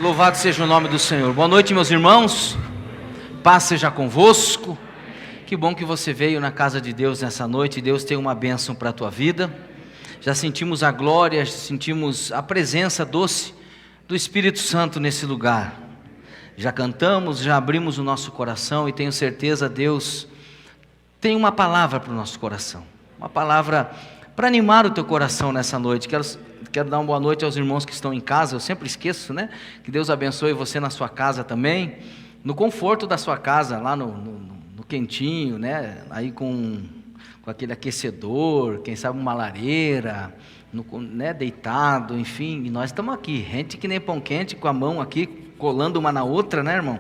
Louvado seja o nome do Senhor. Boa noite, meus irmãos. Paz seja convosco. Que bom que você veio na casa de Deus nessa noite. Deus tem uma bênção para a tua vida. Já sentimos a glória, sentimos a presença doce do Espírito Santo nesse lugar. Já cantamos, já abrimos o nosso coração e tenho certeza Deus tem uma palavra para o nosso coração. Uma palavra para animar o teu coração nessa noite. Quero dar uma boa noite aos irmãos que estão em casa. Eu sempre esqueço, né? Que Deus abençoe você na sua casa também, no conforto da sua casa, lá no quentinho, né? Aí com aquele aquecedor, quem sabe uma lareira, né? Deitado, enfim. E nós estamos aqui, rente que nem pão quente, com a mão aqui colando uma na outra, né, irmão?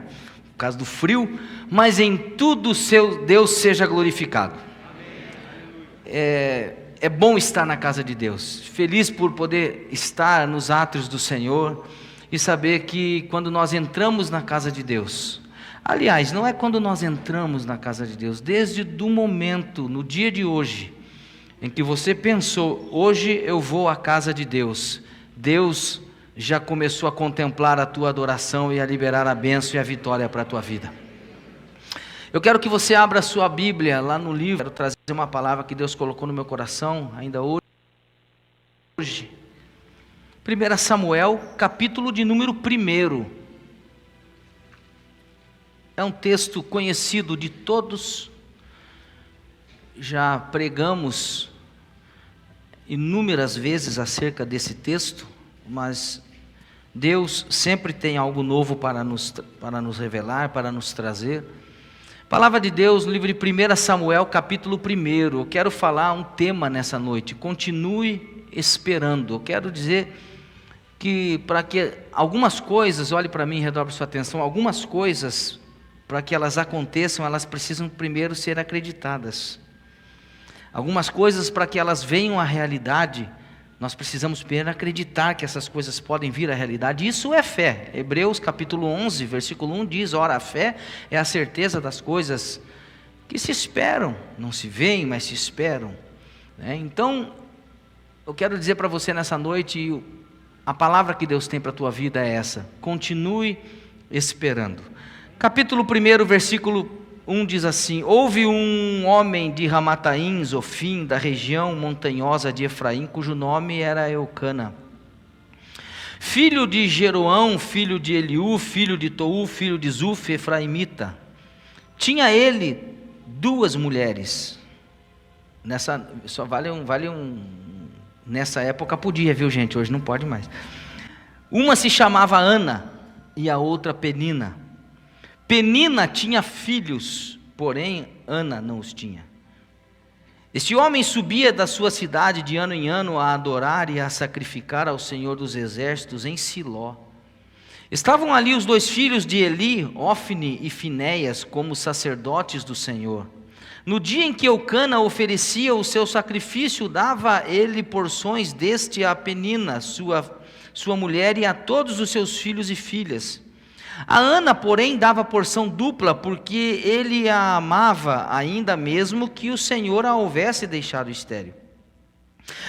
Por causa do frio. Mas em tudo Deus seja glorificado. É bom estar na casa de Deus, feliz por poder estar nos átrios do Senhor e saber que quando nós entramos na casa de Deus, aliás, não é quando nós entramos na casa de Deus, desde o momento, no dia de hoje, em que você pensou, hoje eu vou à casa de Deus, Deus já começou a contemplar a tua adoração e a liberar a bênção e a vitória para a tua vida. Eu quero que você abra a sua Bíblia lá no livro. Quero trazer uma palavra que Deus colocou no meu coração ainda hoje. 1 Samuel, capítulo de número 1. É um texto conhecido de todos. Já pregamos inúmeras vezes acerca desse texto, mas Deus sempre tem algo novo para nos revelar, para nos trazer. Palavra de Deus no livro de 1 Samuel, capítulo 1. Eu quero falar um tema nessa noite. Continue esperando. Eu quero dizer que para que algumas coisas, olhe para mim e redobre sua atenção, algumas coisas, para que elas aconteçam, elas precisam primeiro ser acreditadas. Algumas coisas, para que elas venham à realidade, nós precisamos primeiro acreditar que essas coisas podem vir à realidade. Isso é fé. Hebreus capítulo 11, versículo 1 diz: ora, a fé é a certeza das coisas que se esperam, não se veem, mas se esperam. Então, eu quero dizer para você nessa noite, a palavra que Deus tem para a tua vida é essa: continue esperando. Capítulo 1, versículo 1 diz assim: houve um homem de Ramataim, Zofim, da região montanhosa de Efraim, cujo nome era Eucana, filho de Jeroão, filho de Eliú, filho de Tou, filho de Zuf, efraimita. Tinha ele 2 mulheres. Nessa época podia, viu gente? Hoje não pode mais. Uma se chamava Ana e a outra Penina. Penina tinha filhos, porém Ana não os tinha. Este homem subia da sua cidade de ano em ano a adorar e a sacrificar ao Senhor dos Exércitos em Siló. Estavam ali os 2 filhos de Eli, Ofni e Finéias, como sacerdotes do Senhor. No dia em que Eucana oferecia o seu sacrifício, dava ele porções deste a Penina, sua mulher, e a todos os seus filhos e filhas. A Ana, porém, dava porção dupla, porque ele a amava, ainda mesmo que o Senhor a houvesse deixado estéril.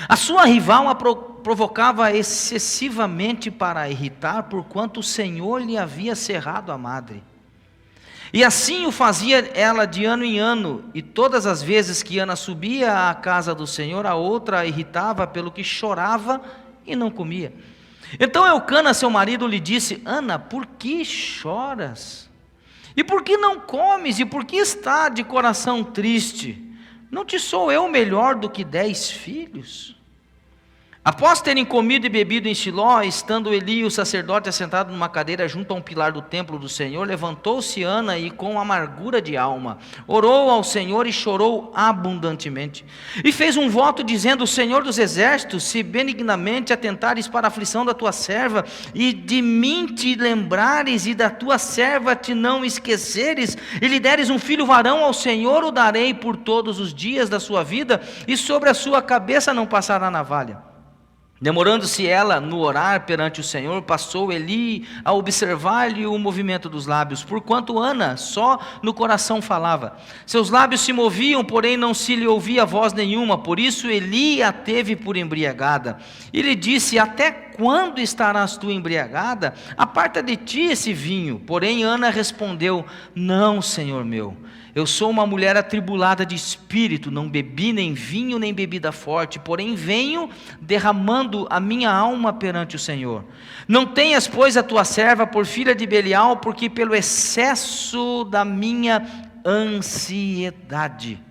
A sua rival a provocava excessivamente para irritar, porquanto o Senhor lhe havia cerrado a madre. E assim o fazia ela de ano em ano, e todas as vezes que Ana subia à casa do Senhor, a outra a irritava, pelo que chorava e não comia. Então Eucana, seu marido, lhe disse: Ana, por que choras? E por que não comes? E por que está de coração triste? Não te sou eu melhor do que 10 filhos? Após terem comido e bebido em Siló, estando Eli, o sacerdote, assentado numa cadeira junto a um pilar do templo do Senhor, levantou-se Ana e com amargura de alma orou ao Senhor e chorou abundantemente. E fez um voto dizendo: Senhor dos Exércitos, se benignamente atentares para a aflição da tua serva, e de mim te lembrares, e da tua serva te não esqueceres, e lhe deres um filho varão, ao Senhor o darei por todos os dias da sua vida, e sobre a sua cabeça não passará navalha. Demorando-se ela no orar perante o Senhor, passou Eli a observar-lhe o movimento dos lábios, porquanto Ana só no coração falava. Seus lábios se moviam, porém não se lhe ouvia voz nenhuma, por isso Eli a teve por embriagada. E lhe disse: até quando estarás tu embriagada? Aparta de ti esse vinho. Porém Ana respondeu: não, Senhor meu. Eu sou uma mulher atribulada de espírito, não bebi nem vinho nem bebida forte, porém venho derramando a minha alma perante o Senhor. Não tenhas, pois, a tua serva por filha de Belial, porque pelo excesso da minha ansiedade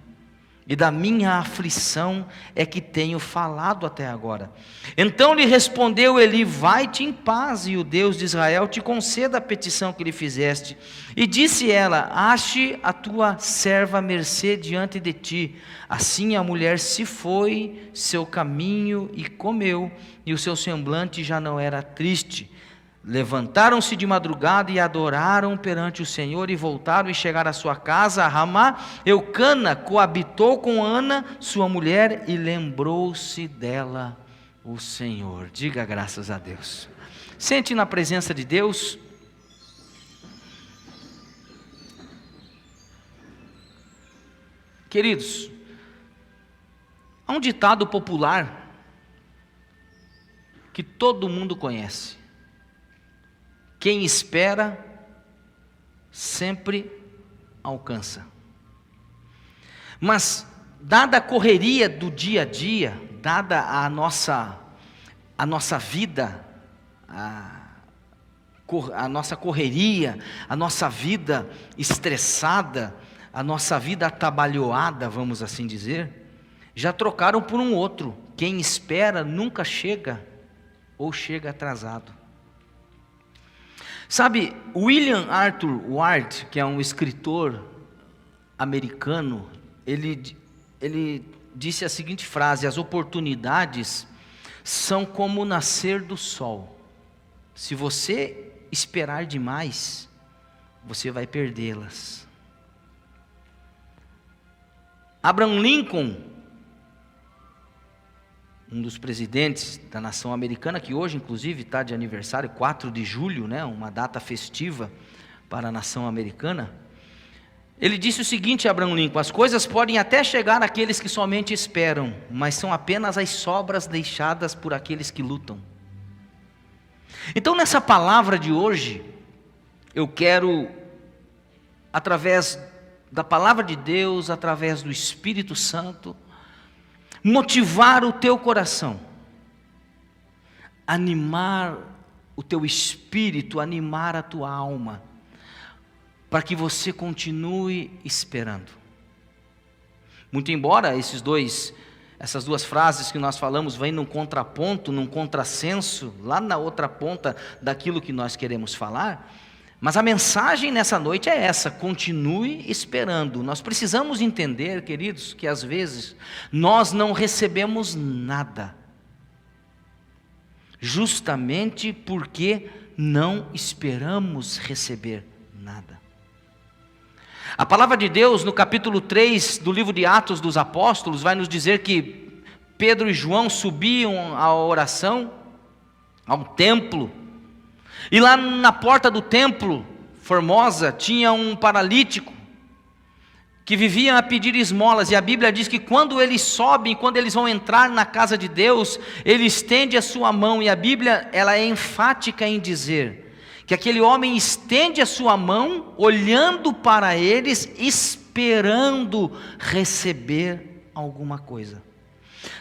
e da minha aflição é que tenho falado até agora. Então lhe respondeu Eli: vai-te em paz, e o Deus de Israel te conceda a petição que lhe fizeste. E disse ela: ache a tua serva mercê diante de ti. Assim a mulher se foi seu caminho e comeu, e o seu semblante já não era triste. Levantaram-se de madrugada e adoraram perante o Senhor, e voltaram e chegaram à sua casa, a Ramá. Eucana coabitou com Ana, sua mulher, e lembrou-se dela o Senhor. Diga graças a Deus. Sente na presença de Deus. Queridos, há um ditado popular que todo mundo conhece: quem espera sempre alcança. Mas dada a correria do dia a dia, dada a nossa vida, a nossa correria, a nossa vida estressada, a nossa vida atabalhoada, vamos assim dizer, já trocaram por um outro: quem espera nunca chega, ou chega atrasado. Sabe, William Arthur Ward, que é um escritor americano, ele disse a seguinte frase: as oportunidades são como o nascer do sol. Se você esperar demais, você vai perdê-las. Abraham Lincoln, um dos presidentes da nação americana, que hoje inclusive está de aniversário, 4 de julho, né, uma data festiva para a nação americana. Ele disse o seguinte, Abraham Lincoln: as coisas podem até chegar àqueles que somente esperam, mas são apenas as sobras deixadas por aqueles que lutam. Então nessa palavra de hoje, eu quero, através da palavra de Deus, através do Espírito Santo, motivar o teu coração, animar o teu espírito, animar a tua alma, para que você continue esperando. Muito embora essas duas frases que nós falamos vêm num contraponto, num contrassenso, lá na outra ponta daquilo que nós queremos falar, mas a mensagem nessa noite é essa: continue esperando. Nós precisamos entender, queridos, que às vezes nós não recebemos nada, justamente porque não esperamos receber nada. A palavra de Deus no capítulo 3 do livro de Atos dos Apóstolos vai nos dizer que Pedro e João subiam à oração, ao templo, e lá na porta do templo, Formosa, tinha um paralítico que vivia a pedir esmolas, e a Bíblia diz que quando eles sobem, quando eles vão entrar na casa de Deus, ele estende a sua mão, e a Bíblia ela é enfática em dizer que aquele homem estende a sua mão, olhando para eles, esperando receber alguma coisa.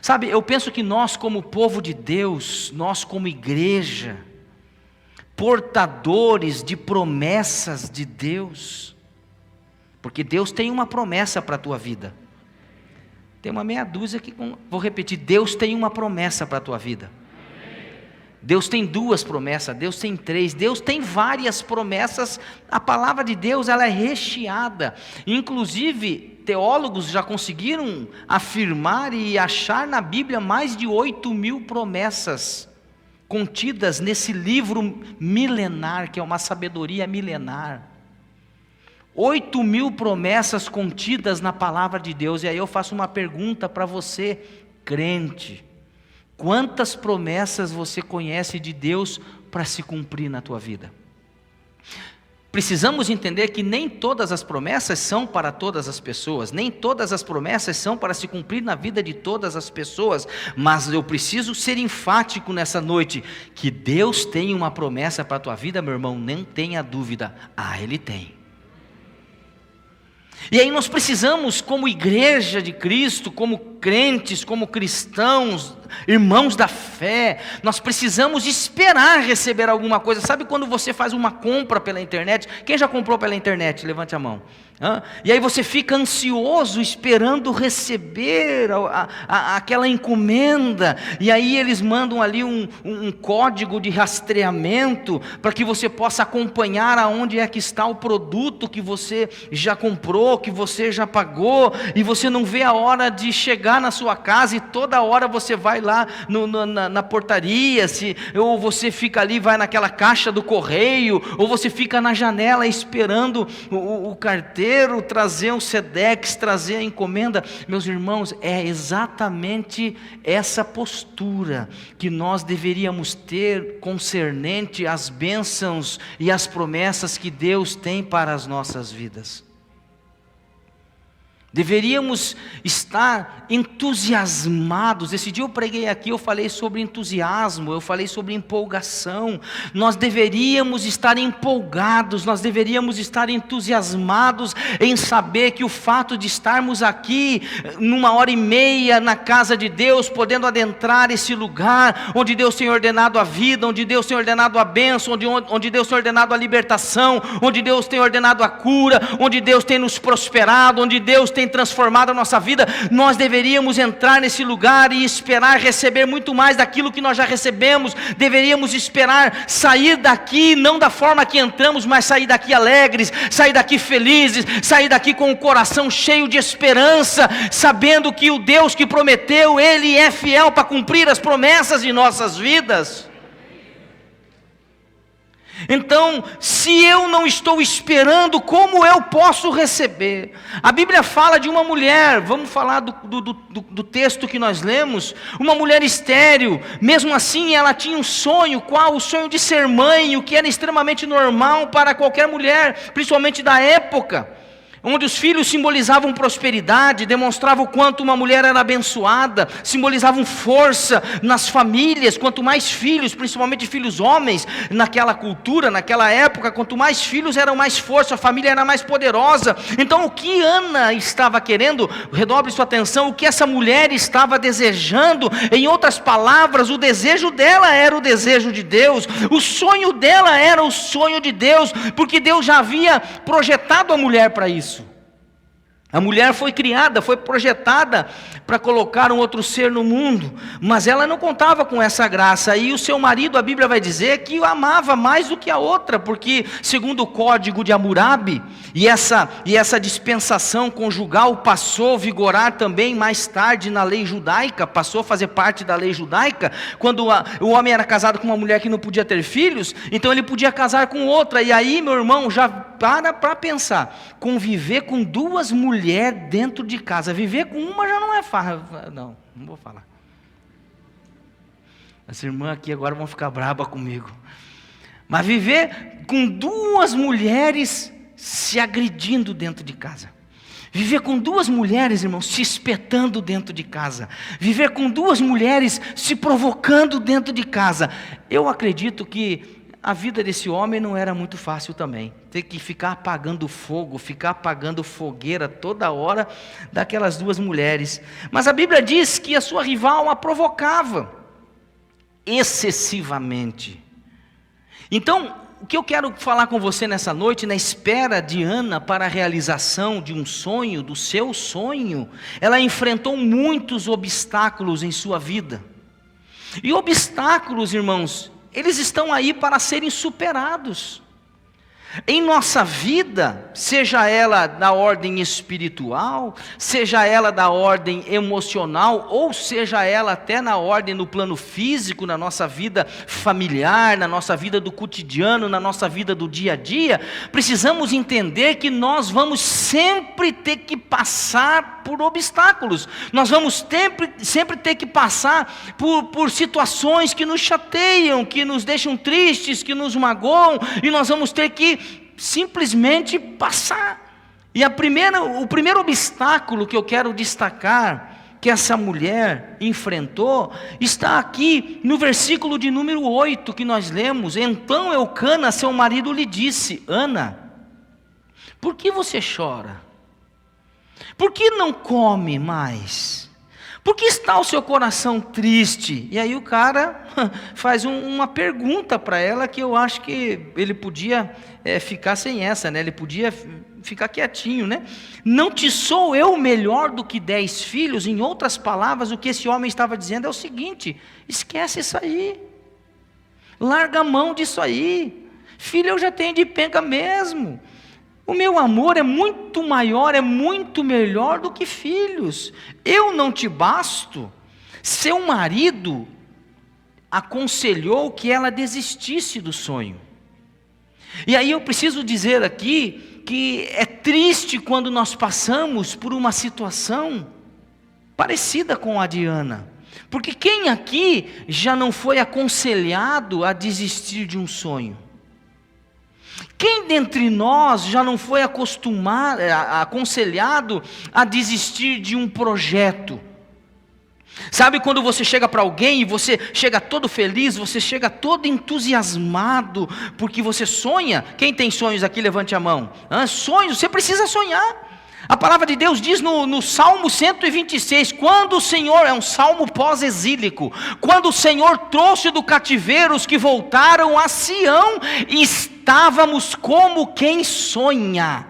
Sabe, eu penso que nós como povo de Deus, nós como igreja, portadores de promessas de Deus, porque Deus tem uma promessa para a tua vida. Tem uma meia dúzia aqui, vou repetir: Deus tem uma promessa para a tua vida. Deus tem 2 promessas, Deus tem 3, Deus tem várias promessas. A palavra de Deus ela é recheada, inclusive teólogos já conseguiram afirmar e achar na Bíblia mais de 8.000 promessas contidas nesse livro milenar, que é uma sabedoria milenar. 8.000 promessas contidas na palavra de Deus. E aí eu faço uma pergunta para você, crente: Quantas promessas você conhece de Deus para se cumprir na tua vida? Precisamos entender que nem todas as promessas são para todas as pessoas, nem todas as promessas são para se cumprir na vida de todas as pessoas, mas eu preciso ser enfático nessa noite, que Deus tem uma promessa para a tua vida, meu irmão, nem tenha dúvida, Ele tem. E aí nós precisamos, como igreja de Cristo, como crentes, como cristãos, irmãos da fé, nós precisamos esperar receber alguma coisa. Sabe quando você faz uma compra pela internet? Quem já comprou pela internet? Levante a mão. E aí você fica ansioso esperando receber aquela encomenda, e aí eles mandam ali um código de rastreamento, para que você possa acompanhar aonde é que está o produto que você já comprou, que você já pagou, e você não vê a hora de chegar na sua casa, e toda hora você vai lá na portaria, ou você fica ali, vai naquela caixa do correio, ou você fica na janela esperando o carteiro trazer um Sedex, trazer a encomenda. Meus irmãos, é exatamente essa postura que nós deveríamos ter concernente às bênçãos e às promessas que Deus tem para as nossas vidas. Deveríamos estar entusiasmados. Esse dia eu preguei aqui, eu falei sobre entusiasmo, eu falei sobre empolgação. Nós deveríamos estar empolgados, nós deveríamos estar entusiasmados em saber que o fato de estarmos aqui, numa hora e meia na casa de Deus, podendo adentrar esse lugar, onde Deus tem ordenado a vida, onde Deus tem ordenado a bênção, onde Deus tem ordenado a libertação, onde Deus tem ordenado a cura, onde Deus tem nos prosperado, onde Deus tem transformado a nossa vida, nós deveríamos entrar nesse lugar e esperar receber muito mais daquilo que nós já recebemos. Deveríamos esperar sair daqui, não da forma que entramos, mas sair daqui alegres, sair daqui felizes, sair daqui com o coração cheio de esperança, sabendo que o Deus que prometeu, Ele é fiel para cumprir as promessas de nossas vidas. Então, se eu não estou esperando, como eu posso receber? A Bíblia fala de uma mulher, vamos falar do texto que nós lemos, uma mulher estéril. Mesmo assim ela tinha um sonho, qual? O sonho de ser mãe, o que era extremamente normal para qualquer mulher, principalmente da época, onde os filhos simbolizavam prosperidade, demonstravam o quanto uma mulher era abençoada, simbolizavam força nas famílias. Quanto mais filhos, principalmente filhos homens, naquela cultura, naquela época, quanto mais filhos eram mais força, a família era mais poderosa. Então o que Ana estava querendo, redobre sua atenção, o que essa mulher estava desejando, em outras palavras, o desejo dela era o desejo de Deus, o sonho dela era o sonho de Deus, porque Deus já havia projetado a mulher para isso. A mulher foi criada, foi projetada para colocar um outro ser no mundo, mas ela não contava com essa graça, e o seu marido, a Bíblia vai dizer que o amava mais do que a outra, porque segundo o código de Hammurabi, e essa dispensação conjugal passou a vigorar também mais tarde na lei judaica, passou a fazer parte da lei judaica, quando o homem era casado com uma mulher que não podia ter filhos, então ele podia casar com outra. E aí, meu irmão, já para pensar, conviver com duas mulheres dentro de casa, viver com uma já não é fácil. Não vou falar. As irmãs aqui agora vão ficar bravas comigo. Mas viver com duas mulheres se agredindo dentro de casa. Viver com duas mulheres, irmãos, se espetando dentro de casa. Viver com duas mulheres se provocando dentro de casa. Eu acredito que a vida desse homem não era muito fácil também. Ter que ficar apagando fogo, ficar apagando fogueira toda hora daquelas duas mulheres. Mas a Bíblia diz que a sua rival a provocava excessivamente. Então, o que eu quero falar com você nessa noite, na espera de Ana para a realização de um sonho, do seu sonho, ela enfrentou muitos obstáculos em sua vida. E obstáculos, irmãos, eles estão aí para serem superados. Em nossa vida, seja ela da ordem espiritual, seja ela da ordem emocional, ou seja ela até na ordem no plano físico, na nossa vida familiar, na nossa vida do cotidiano, na nossa vida do dia a dia, precisamos entender que nós vamos sempre ter que passar por obstáculos, nós vamos sempre ter que passar por situações que nos chateiam, que nos deixam tristes, que nos magoam, e nós vamos ter que simplesmente passar. E o primeiro obstáculo que eu quero destacar, que essa mulher enfrentou, está aqui no versículo de número 8 que nós lemos. Então Eucana, seu marido, lhe disse: Ana, por que você chora? Por que não come mais? Por que está o seu coração triste? E aí o cara faz uma pergunta para ela que eu acho que ele podia ficar sem essa, né? Ele podia ficar quietinho, né? Não te sou eu melhor do que 10 filhos? Em outras palavras, o que esse homem estava dizendo é o seguinte: esquece isso aí, larga a mão disso aí, filho eu já tenho de penca mesmo. O meu amor é muito maior, é muito melhor do que filhos. Eu não te basto. Seu marido aconselhou que ela desistisse do sonho. E aí eu preciso dizer aqui que é triste quando nós passamos por uma situação parecida com a de Ana. Porque quem aqui já não foi aconselhado a desistir de um sonho? Quem dentre nós já não foi aconselhado a desistir de um projeto? Sabe quando você chega para alguém e você chega todo feliz, você chega todo entusiasmado, porque você sonha? Quem tem sonhos aqui, levante a mão. Sonhos, você precisa sonhar. A palavra de Deus diz no Salmo 126, quando o Senhor, é um salmo pós-exílico, quando o Senhor trouxe do cativeiro os que voltaram a Sião, estávamos como quem sonha.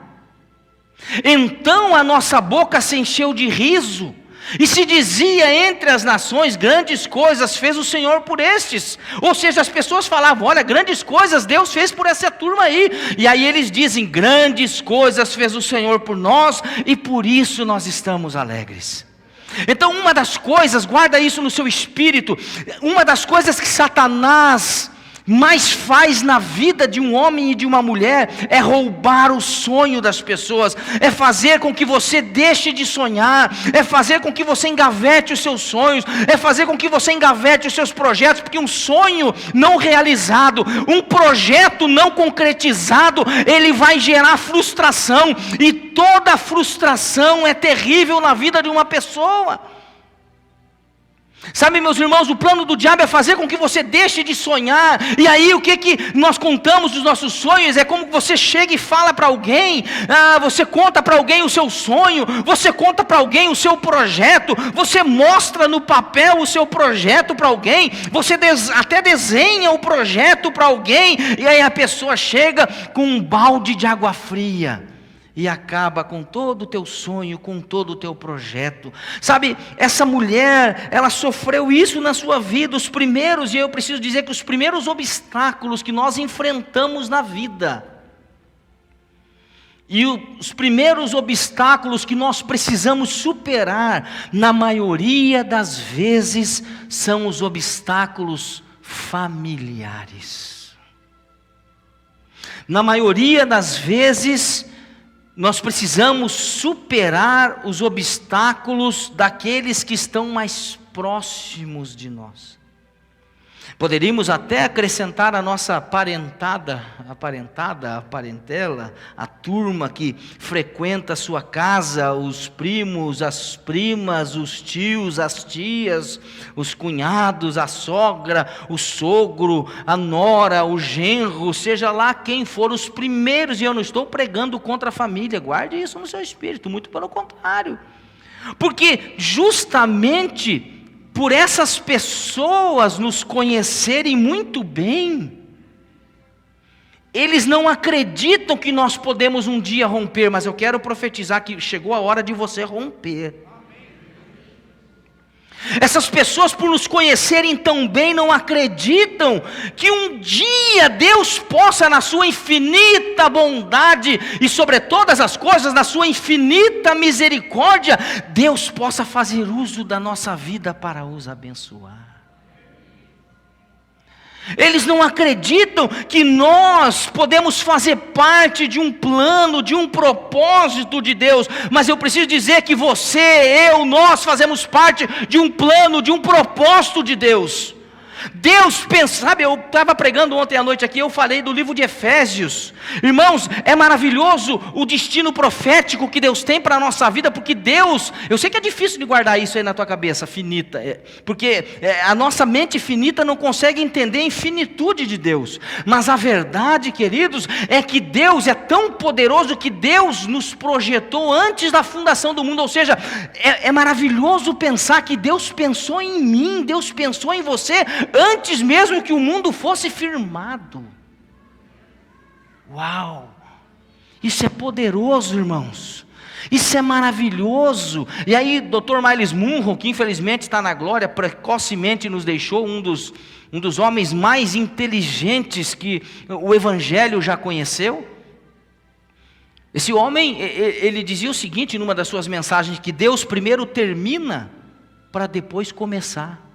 Então a nossa boca se encheu de riso, e se dizia entre as nações: grandes coisas fez o Senhor por estes. Ou seja, as pessoas falavam: olha, grandes coisas Deus fez por essa turma aí. E aí eles dizem: grandes coisas fez o Senhor por nós, e por isso nós estamos alegres. Então uma das coisas, guarda isso no seu espírito, uma das coisas que Satanás mais faz na vida de um homem e de uma mulher é roubar o sonho das pessoas, é fazer com que você deixe de sonhar, é fazer com que você engavete os seus sonhos, é fazer com que você engavete os seus projetos, porque um sonho não realizado, um projeto não concretizado, ele vai gerar frustração, e toda frustração é terrível na vida de uma pessoa. Sabe, meus irmãos, o plano do diabo é fazer com que você deixe de sonhar. E aí o que nós contamos dos nossos sonhos? É como que você chega e fala para alguém, você conta para alguém o seu sonho, você conta para alguém o seu projeto, você mostra no papel o seu projeto para alguém, você até desenha o projeto para alguém, e aí a pessoa chega com um balde de água fria e acaba com todo o teu sonho, com todo o teu projeto. Sabe, essa mulher, ela sofreu isso na sua vida, os primeiros, e eu preciso dizer que os primeiros obstáculos que nós enfrentamos na vida, e os primeiros obstáculos que nós precisamos superar, na maioria das vezes, são os obstáculos familiares. Na maioria das vezes, nós precisamos superar os obstáculos daqueles que estão mais próximos de nós. Poderíamos até acrescentar a nossa parentela, a turma que frequenta a sua casa, os primos, as primas, os tios, as tias, os cunhados, a sogra, o sogro, a nora, o genro, seja lá quem for, os primeiros. E eu não estou pregando contra a família, guarde isso no seu espírito, muito pelo contrário, porque justamente por essas pessoas nos conhecerem muito bem, eles não acreditam que nós podemos um dia romper, mas eu quero profetizar que chegou a hora de você romper. Essas pessoas, por nos conhecerem tão bem, não acreditam que um dia Deus possa, na sua infinita bondade e sobre todas as coisas, na sua infinita misericórdia, Deus possa fazer uso da nossa vida para os abençoar. Eles não acreditam que nós podemos fazer parte de um plano, de um propósito de Deus. Mas eu preciso dizer que você, eu, nós fazemos parte de um plano, de um propósito de Deus. Deus pensa, sabe, eu estava pregando ontem à noite aqui, eu falei do livro de Efésios. Irmãos, é maravilhoso o destino profético que Deus tem para a nossa vida, porque Deus, eu sei que é difícil de guardar isso aí na tua cabeça, finita, porque a nossa mente finita não consegue entender a infinitude de Deus. Mas a verdade, queridos, é que Deus é tão poderoso que Deus nos projetou antes da fundação do mundo. Ou seja, é maravilhoso pensar que Deus pensou em mim, Deus pensou em você antes mesmo que o mundo fosse firmado. Uau! Isso é poderoso, irmãos. Isso é maravilhoso. E aí, Dr. Myles Munroe, que infelizmente está na glória, precocemente nos deixou, um dos homens mais inteligentes que o Evangelho já conheceu. Esse homem, ele dizia o seguinte numa das suas mensagens, que Deus primeiro termina para depois começar.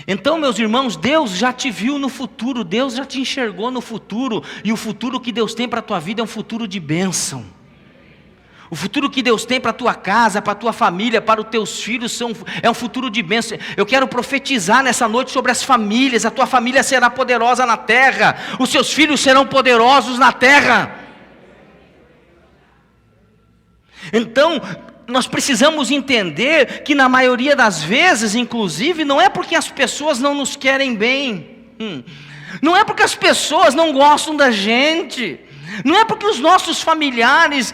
Então, meus irmãos, Deus já te viu no futuro, Deus já te enxergou no futuro, e o futuro que Deus tem para a tua vida é um futuro de bênção. O futuro que Deus tem para a tua casa, para a tua família, para os teus filhos, é um futuro de bênção. Eu quero profetizar nessa noite sobre as famílias. A tua família será poderosa na terra, os seus filhos serão poderosos na terra. Então, nós precisamos entender que na maioria das vezes, inclusive, não é porque as pessoas não nos querem bem, não é porque as pessoas não gostam da gente, não é porque os nossos familiares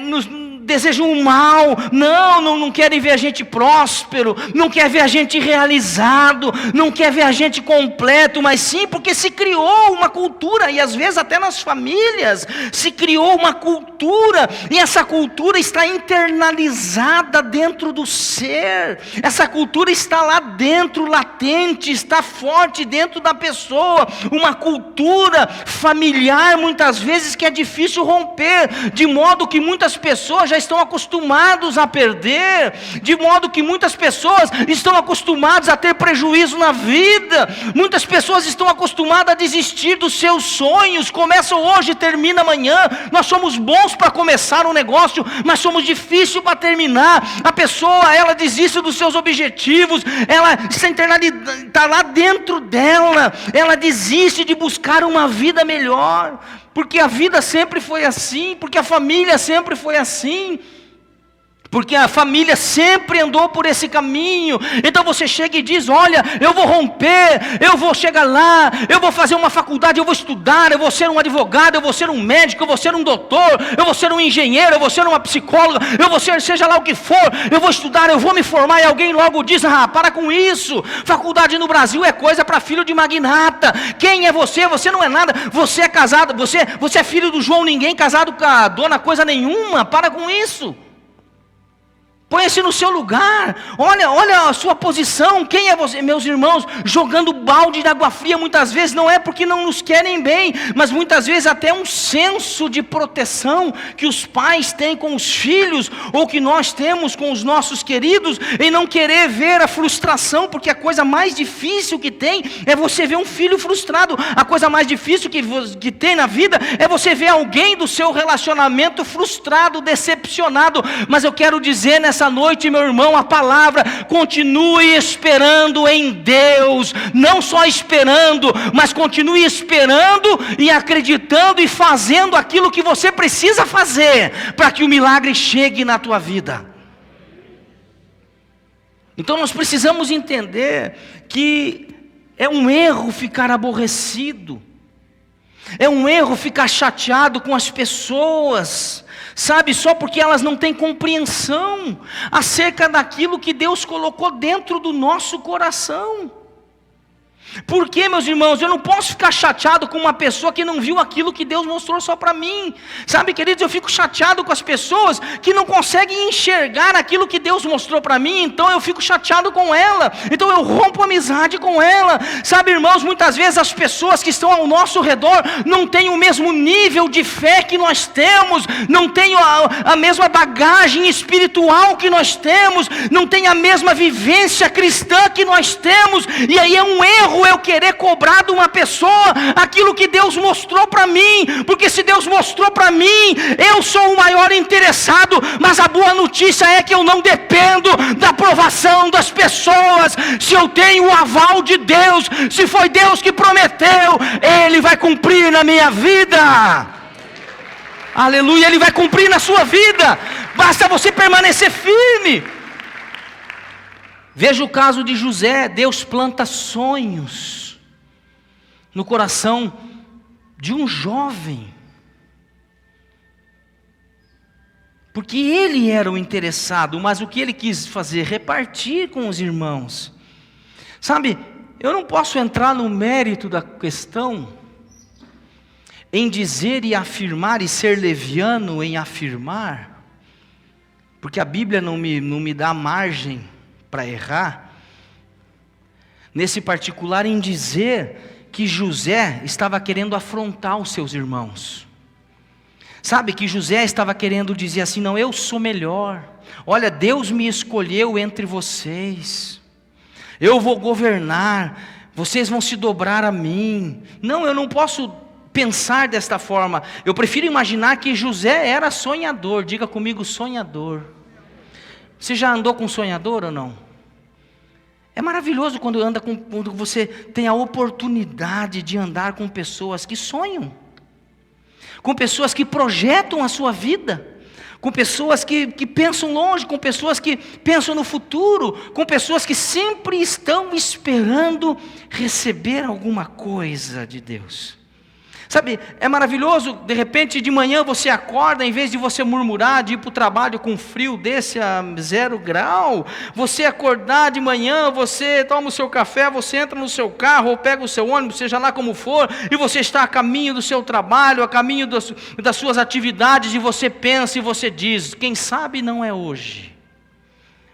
nos desejam o mal, não querem ver a gente próspero, não quer ver a gente realizado, não quer ver a gente completo, mas sim porque se criou uma cultura, e às vezes até nas famílias, se criou uma cultura, e essa cultura está internalizada dentro do ser, essa cultura está lá dentro, latente, está forte dentro da pessoa, uma cultura familiar muitas vezes que é difícil romper, de modo que muitas pessoas já estão acostumados a perder, de modo que muitas pessoas estão acostumadas a ter prejuízo na vida, muitas pessoas estão acostumadas a desistir dos seus sonhos, começam hoje, termina amanhã. Nós somos bons para começar um negócio, mas somos difíceis para terminar. A pessoa, ela desiste dos seus objetivos, ela está lá dentro dela, ela desiste de buscar uma vida melhor, porque a vida sempre foi assim, porque a família sempre foi assim, porque a família sempre andou por esse caminho. Então você chega e diz: olha, eu vou romper, eu vou chegar lá, eu vou fazer uma faculdade, eu vou estudar, eu vou ser um advogado, eu vou ser um médico, eu vou ser um doutor, eu vou ser um engenheiro, eu vou ser uma psicóloga, eu vou ser, seja lá o que for, eu vou estudar, eu vou me formar. E alguém logo diz: para com isso, faculdade no Brasil é coisa para filho de magnata. Quem é você? Você não é nada, você é casado, você é filho do João Ninguém, casado com a dona coisa nenhuma. Para com isso. Põe-se no seu lugar, olha a sua posição. Quem é você? Meus irmãos, jogando balde de água fria muitas vezes, não é porque não nos querem bem, mas muitas vezes até um senso de proteção que os pais têm com os filhos, ou que nós temos com os nossos queridos, em não querer ver a frustração, porque a coisa mais difícil que tem é você ver um filho frustrado. A coisa mais difícil que tem na vida é você ver alguém do seu relacionamento frustrado, decepcionado. Mas eu quero dizer nessa noite, meu irmão, a palavra: continue esperando em Deus, não só esperando, mas continue esperando e acreditando e fazendo aquilo que você precisa fazer para que o milagre chegue na tua vida. Então nós precisamos entender que é um erro ficar aborrecido, é um erro ficar chateado com as pessoas, sabe, só porque elas não têm compreensão acerca daquilo que Deus colocou dentro do nosso coração. Por que, meus irmãos? Eu não posso ficar chateado com uma pessoa que não viu aquilo que Deus mostrou só para mim. Sabe, queridos, eu fico chateado com as pessoas que não conseguem enxergar aquilo que Deus mostrou para mim, então eu fico chateado com ela, então eu rompo amizade com ela. Sabe, irmãos, muitas vezes as pessoas que estão ao nosso redor não têm o mesmo nível de fé que nós temos, não têm a mesma bagagem espiritual que nós temos, não têm a mesma vivência cristã que nós temos, e aí é um erro eu querer cobrar de uma pessoa aquilo que Deus mostrou para mim, porque se Deus mostrou para mim, eu sou o maior interessado, mas a boa notícia é que eu não dependo da aprovação das pessoas. Se eu tenho o aval de Deus, se foi Deus que prometeu, Ele vai cumprir na minha vida. Aleluia, Ele vai cumprir na sua vida, basta você permanecer firme. Veja o caso de José. Deus planta sonhos no coração de um jovem, porque ele era o interessado, mas o que ele quis fazer? Repartir com os irmãos. Sabe, eu não posso entrar no mérito da questão, em dizer e afirmar, e ser leviano em afirmar, porque a Bíblia não me dá margem para errar, nesse particular, em dizer que José estava querendo afrontar os seus irmãos. Sabe, que José estava querendo dizer assim: não, eu sou melhor, olha, Deus me escolheu entre vocês, eu vou governar, vocês vão se dobrar a mim. Não, eu não posso pensar desta forma. Eu prefiro imaginar que José era sonhador. Diga comigo, sonhador. Você já andou com um sonhador ou não? É maravilhoso quando você tem a oportunidade de andar com pessoas que sonham, com pessoas que projetam a sua vida, com pessoas que pensam longe, com pessoas que pensam no futuro, com pessoas que sempre estão esperando receber alguma coisa de Deus. Sabe, é maravilhoso, de repente de manhã você acorda, em vez de você murmurar, de ir para o trabalho com frio desse a 0 grau, você acordar de manhã, você toma o seu café, você entra no seu carro, ou pega o seu ônibus, seja lá como for, e você está a caminho do seu trabalho, a caminho das suas atividades, e você pensa e você diz: quem sabe não é hoje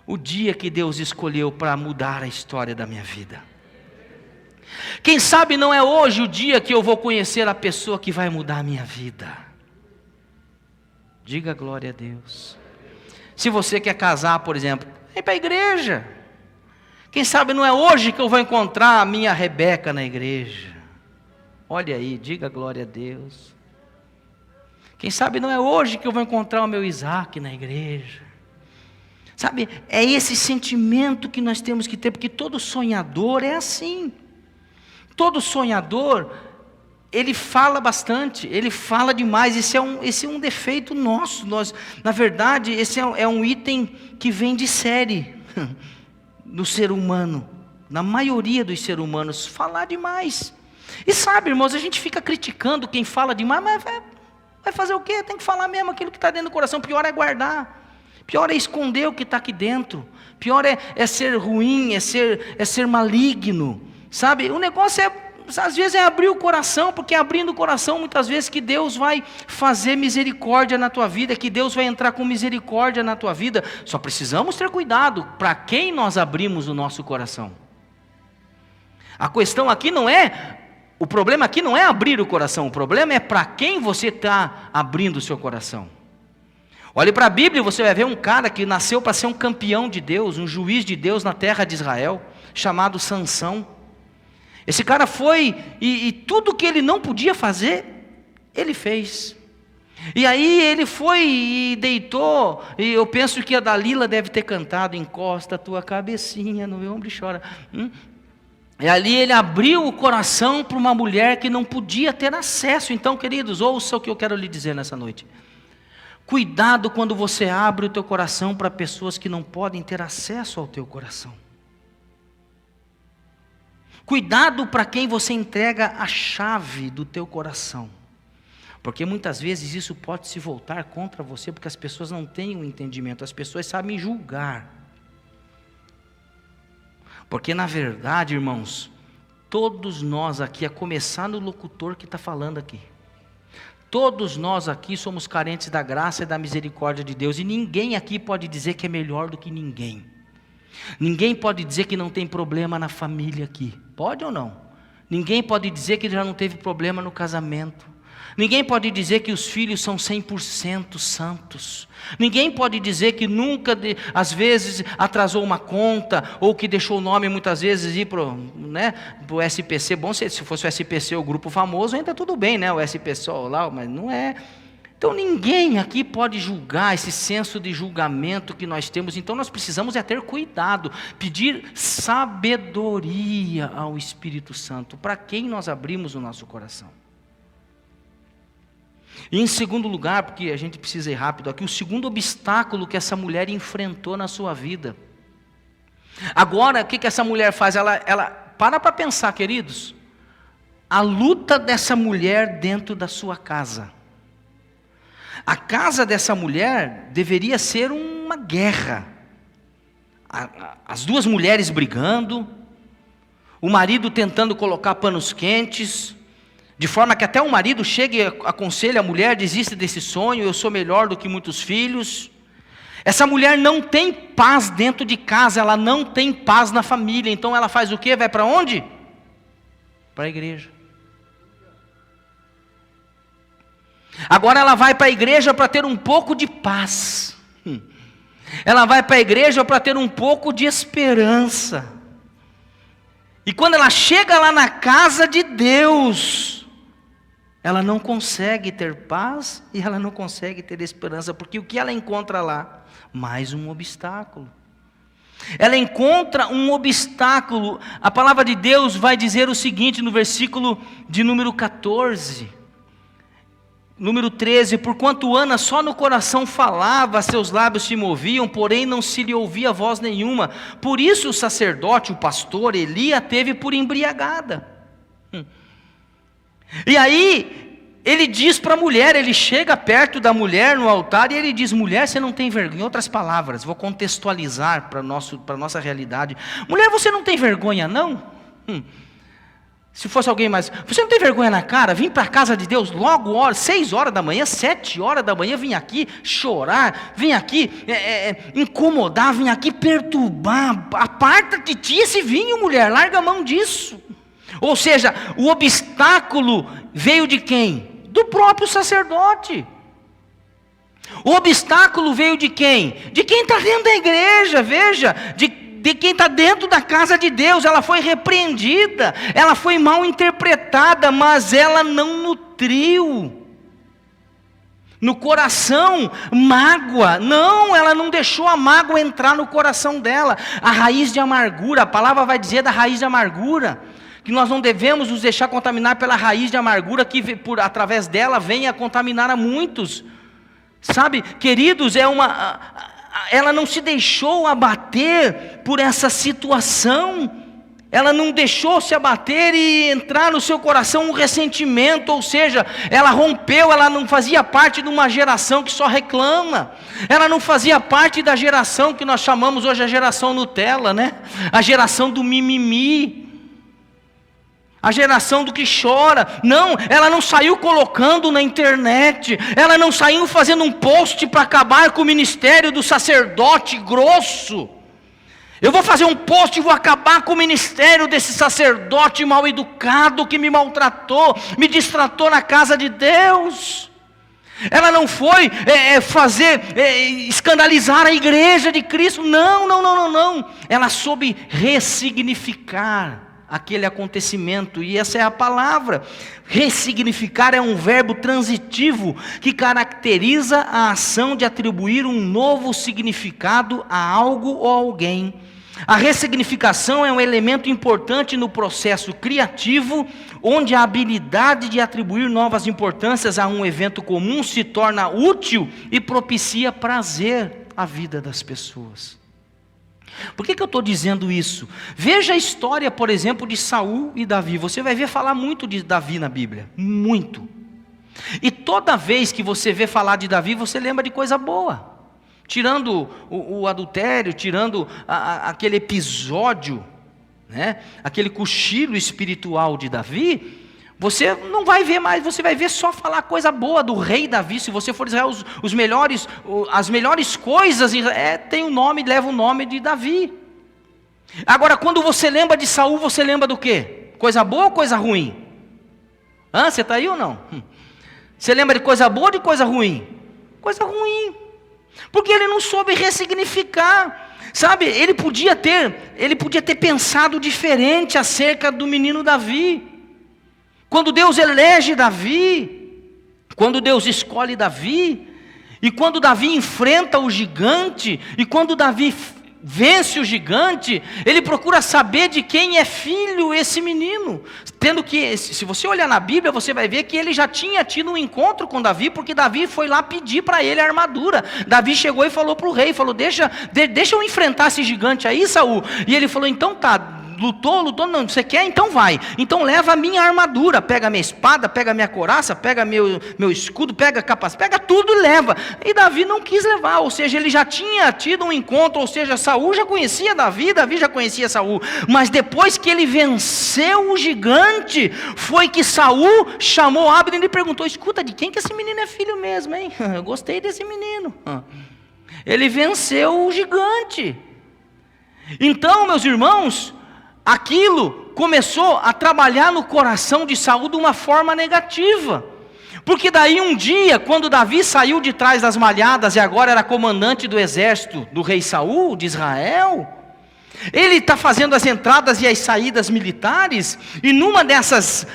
o dia que Deus escolheu para mudar a história da minha vida. Quem sabe não é hoje o dia que eu vou conhecer a pessoa que vai mudar a minha vida. Diga glória a Deus. Se você quer casar, por exemplo, vem para a igreja. Quem sabe não é hoje que eu vou encontrar a minha Rebeca na igreja. Olha aí, diga glória a Deus. Quem sabe não é hoje que eu vou encontrar o meu Isaac na igreja. Sabe, é esse sentimento que nós temos que ter, porque todo sonhador é assim. Todo sonhador, ele fala bastante, ele fala demais. Esse é um defeito nosso. Na verdade, esse é um item que vem de série do ser humano, na maioria dos seres humanos, falar demais. E sabe, irmãos, a gente fica criticando quem fala demais, mas vai fazer o quê? Tem que falar mesmo aquilo que está dentro do coração. Pior é guardar, pior é esconder o que está aqui dentro, pior é ser ruim, é ser maligno. Sabe, o negócio às vezes é abrir o coração, porque é abrindo o coração muitas vezes que Deus vai fazer misericórdia na tua vida, que Deus vai entrar com misericórdia na tua vida. Só precisamos ter cuidado para quem nós abrimos o nosso coração. A questão aqui o problema aqui não é abrir o coração, o problema é para quem você está abrindo o seu coração. Olhe para a Bíblia e você vai ver um cara que nasceu para ser um campeão de Deus, um juiz de Deus na terra de Israel, chamado Sansão. Esse cara foi, e tudo que ele não podia fazer, ele fez. E aí ele foi e deitou, e eu penso que a Dalila deve ter cantado: encosta a tua cabecinha no meu ombro e chora. E ali ele abriu o coração para uma mulher que não podia ter acesso. Então, queridos, ouça o que eu quero lhe dizer nessa noite. Cuidado quando você abre o teu coração para pessoas que não podem ter acesso ao teu coração. Cuidado para quem você entrega a chave do teu coração, porque muitas vezes isso pode se voltar contra você, porque as pessoas não têm o entendimento, as pessoas sabem julgar. Porque na verdade, irmãos, Todos nós aqui, a começar no locutor que está falando aqui, todos nós aqui somos carentes da graça e da misericórdia de Deus, e ninguém aqui pode dizer que é melhor do que ninguém. Ninguém pode dizer que não tem problema na família aqui, pode ou não? Ninguém pode dizer que já não teve problema no casamento. Ninguém pode dizer que os filhos são 100% santos. Ninguém pode dizer que nunca, às vezes, atrasou uma conta, ou que deixou o nome muitas vezes ir para o SPC. Bom, se fosse o SPC, o grupo famoso, ainda tudo bem, né? O SPC lá, mas não é. Então ninguém aqui pode julgar esse senso de julgamento que nós temos. Então nós precisamos ter cuidado, pedir sabedoria ao Espírito Santo, para quem nós abrimos o nosso coração. E em segundo lugar, porque a gente precisa ir rápido aqui, o segundo obstáculo que essa mulher enfrentou na sua vida. Agora, o que essa mulher faz? Ela para pensar, queridos, a luta dessa mulher dentro da sua casa. A casa dessa mulher deveria ser uma guerra. As duas mulheres brigando, o marido tentando colocar panos quentes, de forma que até o marido chega e aconselha a mulher: desista desse sonho, eu sou melhor do que muitos filhos. Essa mulher não tem paz dentro de casa, ela não tem paz na família. Então ela faz o quê? Vai para onde? Para a igreja. Agora ela vai para a igreja para ter um pouco de paz. Ela vai para a igreja para ter um pouco de esperança. E quando ela chega lá na casa de Deus, ela não consegue ter paz e ela não consegue ter esperança, porque o que ela encontra lá? Mais um obstáculo. Ela encontra um obstáculo. A palavra de Deus vai dizer o seguinte no versículo de número 14. Número 13, porquanto Ana só no coração falava, seus lábios se moviam, porém não se lhe ouvia voz nenhuma. Por isso o sacerdote, o pastor Eli, a teve por embriagada. E aí, ele diz para a mulher, ele chega perto da mulher no altar e ele diz: mulher, você não tem vergonha. Em outras palavras, vou contextualizar para a nossa realidade. Mulher, você não tem vergonha não? Se fosse alguém mais, você não tem vergonha na cara? Vim para a casa de Deus logo 6 horas da manhã, 7 horas da manhã, vim aqui chorar, vim aqui incomodar, vim aqui perturbar. Aparta de ti esse vinho, mulher, larga a mão disso. Ou seja, o obstáculo veio de quem? Do próprio sacerdote. O obstáculo veio de quem? De quem está dentro da igreja, veja, de quem está dentro da casa de Deus. Ela foi repreendida, ela foi mal interpretada, mas ela não nutriu no coração mágoa. Não, ela não deixou a mágoa entrar no coração dela. A raiz de amargura, a palavra vai dizer da raiz de amargura, que nós não devemos nos deixar contaminar pela raiz de amargura, que através dela venha contaminar a muitos. Sabe, queridos, ela não se deixou abater por essa situação, ela não deixou se abater e entrar no seu coração um ressentimento, ou seja, ela rompeu, ela não fazia parte de uma geração que só reclama, ela não fazia parte da geração que nós chamamos hoje a geração Nutella, né? A geração do mimimi, a geração do que chora. Não, ela não saiu colocando na internet, ela não saiu fazendo um post para acabar com o ministério do sacerdote grosso. Eu vou fazer um post e vou acabar com o ministério desse sacerdote mal educado que me maltratou, me distratou na casa de Deus. Ela não foi escandalizar a igreja de Cristo. Não. Ela soube ressignificar aquele acontecimento, e essa é a palavra. Ressignificar é um verbo transitivo que caracteriza a ação de atribuir um novo significado a algo ou alguém. A ressignificação é um elemento importante no processo criativo, onde a habilidade de atribuir novas importâncias a um evento comum se torna útil e propicia prazer à vida das pessoas. Por que eu estou dizendo isso? Veja a história, por exemplo, de Saul e Davi. Você vai ver falar muito de Davi na Bíblia, muito. E toda vez que você vê falar de Davi, você lembra de coisa boa. Tirando o adultério, tirando aquele episódio né, aquele cochilo espiritual de Davi, você não vai ver mais, você vai ver só falar coisa boa do rei Davi. Se você for Israel, as melhores coisas, tem o nome, leva o nome de Davi. Agora, quando você lembra de Saul, você lembra do quê? Coisa boa ou coisa ruim? Você está aí ou não? Você lembra de coisa boa ou de coisa ruim? Coisa ruim, porque ele não soube ressignificar, sabe? Ele podia ter pensado diferente acerca do menino Davi. Quando Deus elege Davi, quando Deus escolhe Davi, e quando Davi enfrenta o gigante, e quando Davi vence o gigante, ele procura saber de quem é filho esse menino, tendo que, se você olhar na Bíblia, você vai ver que ele já tinha tido um encontro com Davi, porque Davi foi lá pedir para ele a armadura. Davi chegou e falou para o rei, falou, deixa eu enfrentar esse gigante aí, Saul. E ele falou, então tá, lutou, não, você quer? Então vai, então leva a minha armadura, pega a minha espada, pega a minha couraça, pega meu escudo, pega a capacete, pega tudo e leva. E Davi não quis levar, ou seja, ele já tinha tido um encontro, ou seja, Saul já conhecia Davi já conhecia Saul, mas depois que ele venceu o gigante, foi que Saul chamou Abner e perguntou, escuta, de quem que esse menino é filho mesmo, hein? Eu gostei desse menino. Ele venceu o gigante. Então, meus irmãos, aquilo começou a trabalhar no coração de Saul de uma forma negativa, porque daí um dia, quando Davi saiu de trás das malhadas e agora era comandante do exército do rei Saul, de Israel, ele está fazendo as entradas e as saídas militares, e numa dessas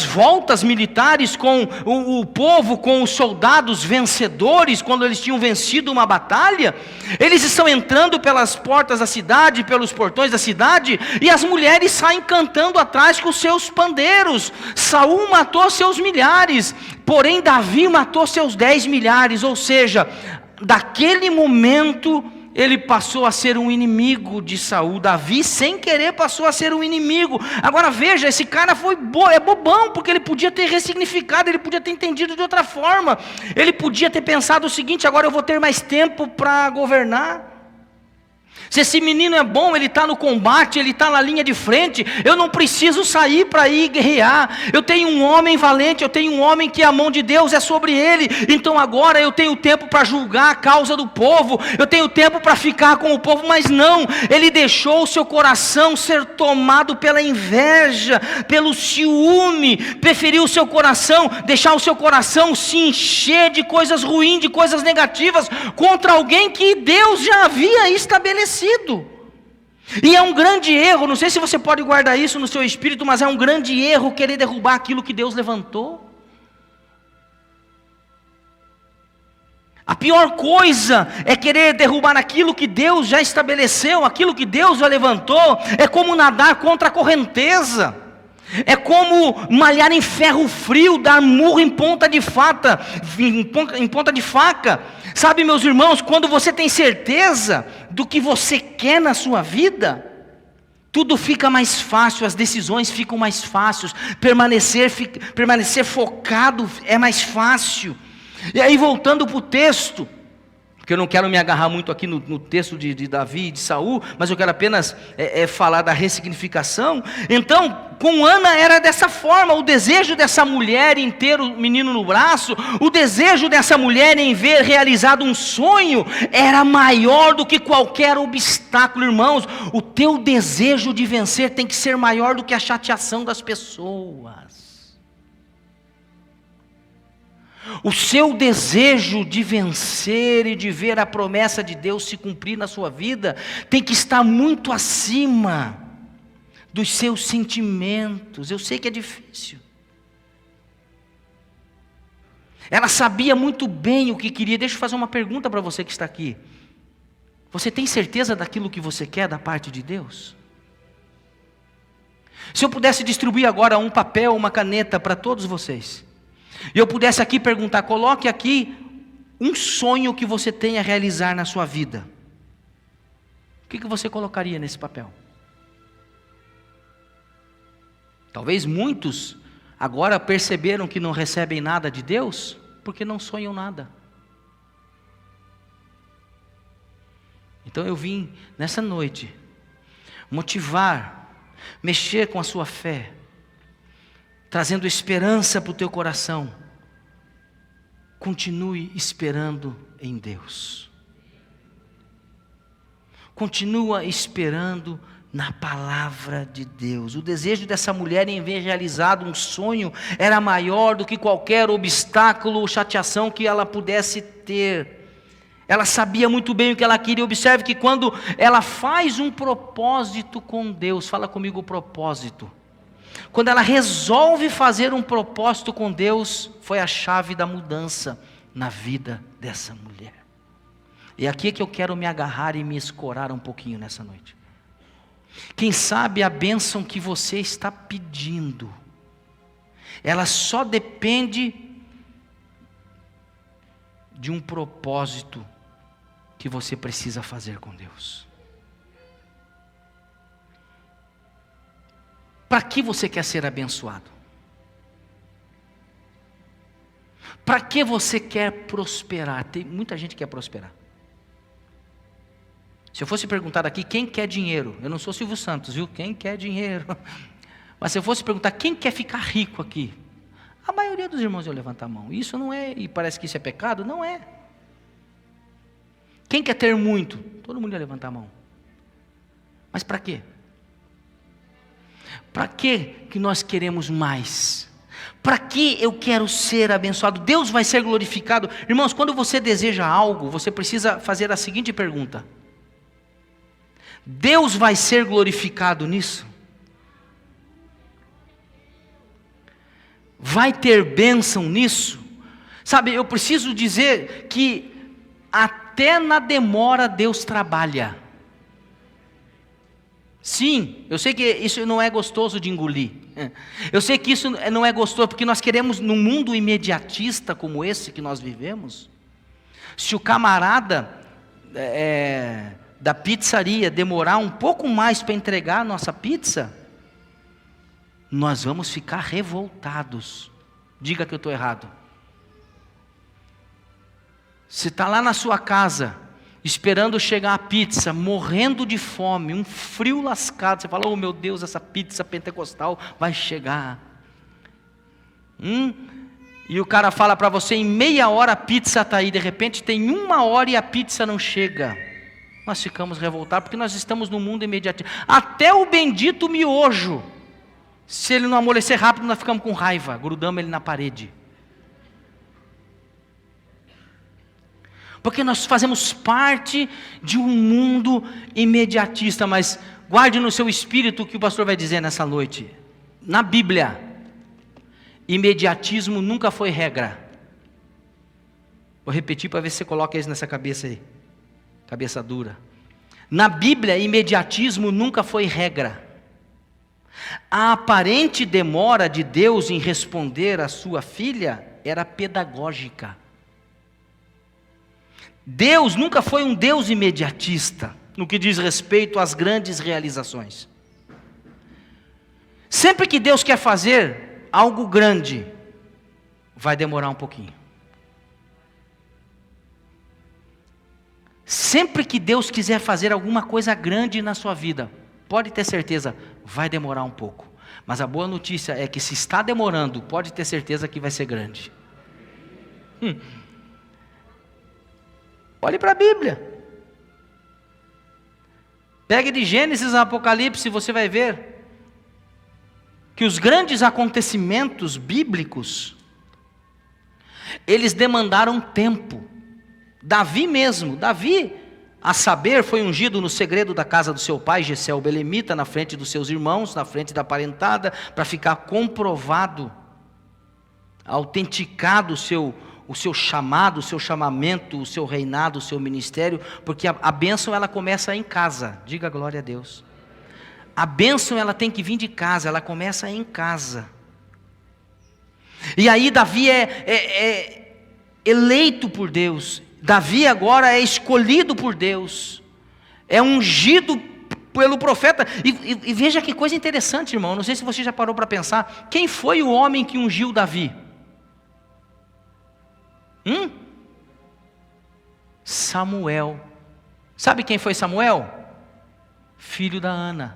voltas militares com o povo, com os soldados vencedores, quando eles tinham vencido uma batalha, eles estão entrando pelas portas da cidade, pelos portões da cidade, e as mulheres saem cantando atrás com seus pandeiros. Saul matou seus milhares, porém Davi matou seus 10 milhares, ou seja, daquele momento ele passou a ser um inimigo de Saul. Davi, sem querer, passou a ser um inimigo. Agora veja, esse cara é bobão, porque ele podia ter ressignificado, ele podia ter entendido de outra forma. Ele podia ter pensado o seguinte, agora eu vou ter mais tempo para governar. Se esse menino é bom, ele está no combate, ele está na linha de frente, eu não preciso sair para ir guerrear. Eu tenho um homem valente, eu tenho um homem que a mão de Deus é sobre ele. Então agora eu tenho tempo para julgar a causa do povo, eu tenho tempo para ficar com o povo. Mas não, ele deixou o seu coração ser tomado pela inveja, pelo ciúme, preferiu o seu coração, deixar o seu coração se encher de coisas ruins, de coisas negativas, contra alguém que Deus já havia estabelecido. E é um grande erro, não sei se você pode guardar isso no seu espírito, mas é um grande erro querer derrubar aquilo que Deus levantou. A pior coisa é querer derrubar aquilo que Deus já estabeleceu, aquilo que Deus já levantou. É como nadar contra a correnteza, é como malhar em ferro frio, dar murro em ponta de faca, Sabe, meus irmãos, quando você tem certeza do que você quer na sua vida, tudo fica mais fácil, as decisões ficam mais fáceis, permanecer focado é mais fácil. E aí, voltando para o texto, porque eu não quero me agarrar muito aqui no texto de Davi e de Saul, mas eu quero apenas falar da ressignificação. Então, com Ana era dessa forma, o desejo dessa mulher em ter o menino no braço, o desejo dessa mulher em ver realizado um sonho, era maior do que qualquer obstáculo. Irmãos, o teu desejo de vencer tem que ser maior do que a chateação das pessoas. O seu desejo de vencer e de ver a promessa de Deus se cumprir na sua vida tem que estar muito acima dos seus sentimentos. Eu sei que é difícil. Ela sabia muito bem o que queria. Deixa eu fazer uma pergunta para você que está aqui. Você tem certeza daquilo que você quer da parte de Deus? Se eu pudesse distribuir agora um papel, uma caneta para todos vocês, e eu pudesse aqui perguntar, coloque aqui um sonho que você tenha a realizar na sua vida, o que você colocaria nesse papel? Talvez muitos agora perceberam que não recebem nada de Deus, porque não sonham nada. Então eu vim nessa noite motivar mexer com a sua fé, trazendo esperança para o teu coração, continue esperando em Deus. Continua esperando na palavra de Deus. O desejo dessa mulher em ver realizado um sonho era maior do que qualquer obstáculo ou chateação que ela pudesse ter. Ela sabia muito bem o que ela queria. Observe que quando ela faz um propósito com Deus, fala comigo, propósito. Quando ela resolve fazer um propósito com Deus, foi a chave da mudança na vida dessa mulher. E aqui é que eu quero me agarrar e me escorar um pouquinho nessa noite. Quem sabe a bênção que você está pedindo, ela só depende de um propósito que você precisa fazer com Deus. Para que você quer ser abençoado? Para que você quer prosperar? Tem muita gente que quer prosperar. Se eu fosse perguntar aqui, quem quer dinheiro? Eu não sou Silvio Santos, viu? Quem quer dinheiro? Mas se eu fosse perguntar, quem quer ficar rico aqui? A maioria dos irmãos iam levantar a mão. Isso não é, e parece que isso é pecado? Não é. Quem quer ter muito? Todo mundo ia levantar a mão. Mas para quê? Para que nós queremos mais? Para que eu quero ser abençoado? Deus vai ser glorificado. Irmãos, quando você deseja algo, você precisa fazer a seguinte pergunta: Deus vai ser glorificado nisso? Vai ter bênção nisso? Sabe, eu preciso dizer que até na demora Deus trabalha. Sim, eu sei que isso não é gostoso de engolir. Eu sei que isso não é gostoso, porque nós queremos, num mundo imediatista como esse que nós vivemos, se o camarada da pizzaria demorar um pouco mais para entregar a nossa pizza, nós vamos ficar revoltados. Diga que eu estou errado. Você está lá na sua casa, esperando chegar a pizza, morrendo de fome, um frio lascado. Você fala, oh meu Deus, essa pizza pentecostal vai chegar. E o cara fala para você, em meia hora a pizza está aí. De repente tem 1 hora e a pizza não chega. Nós ficamos revoltados, porque nós estamos no mundo imediato. Até o bendito miojo, se ele não amolecer rápido, nós ficamos com raiva, grudamos ele na parede. Porque nós fazemos parte de um mundo imediatista. Mas guarde no seu espírito o que o pastor vai dizer nessa noite. Na Bíblia, imediatismo nunca foi regra. Vou repetir para ver se você coloca isso nessa cabeça aí. Cabeça dura. Na Bíblia, imediatismo nunca foi regra. A aparente demora de Deus em responder à sua filha era pedagógica. Deus nunca foi um Deus imediatista no que diz respeito às grandes realizações. Sempre que Deus quer fazer algo grande, vai demorar um pouquinho. Sempre que Deus quiser fazer alguma coisa grande na sua vida, pode ter certeza, vai demorar um pouco. Mas a boa notícia é que se está demorando, pode ter certeza que vai ser grande. Olhe para a Bíblia. Pegue de Gênesis a Apocalipse, você vai ver que os grandes acontecimentos bíblicos, eles demandaram tempo. Davi mesmo, a saber, foi ungido no segredo da casa do seu pai, Jessé o belemita, na frente dos seus irmãos, na frente da parentada, para ficar comprovado, autenticado o seu chamado, o seu chamamento, o seu reinado, o seu ministério, porque a bênção ela começa em casa, diga glória a Deus. A bênção ela tem que vir de casa, ela começa em casa. E aí Davi é eleito por Deus. Davi agora é escolhido por Deus, é ungido pelo profeta, e veja que coisa interessante, irmão, não sei se você já parou para pensar, quem foi o homem que ungiu Davi? Samuel. Sabe quem foi Samuel? Filho da Ana.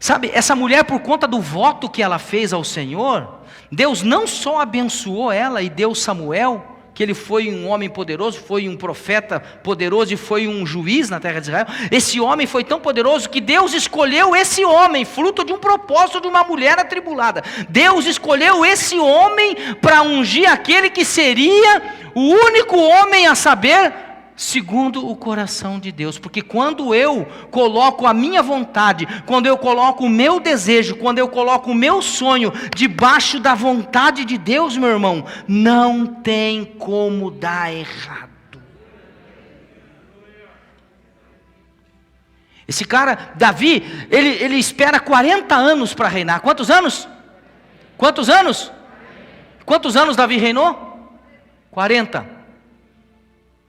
Sabe, essa mulher, por conta do voto que ela fez ao Senhor, Deus não só abençoou ela e deu Samuel, que ele foi um homem poderoso, foi um profeta poderoso e foi um juiz na terra de Israel. Esse homem foi tão poderoso que Deus escolheu esse homem, fruto de um propósito de uma mulher atribulada. Deus escolheu esse homem para ungir aquele que seria o único homem a saber segundo o coração de Deus. Porque quando eu coloco a minha vontade, quando eu coloco o meu desejo, quando eu coloco o meu sonho debaixo da vontade de Deus, meu irmão, não tem como dar errado. Esse cara, Davi, ele espera 40 anos para reinar. Quantos anos? Quantos anos? Quantos anos Davi reinou? 40.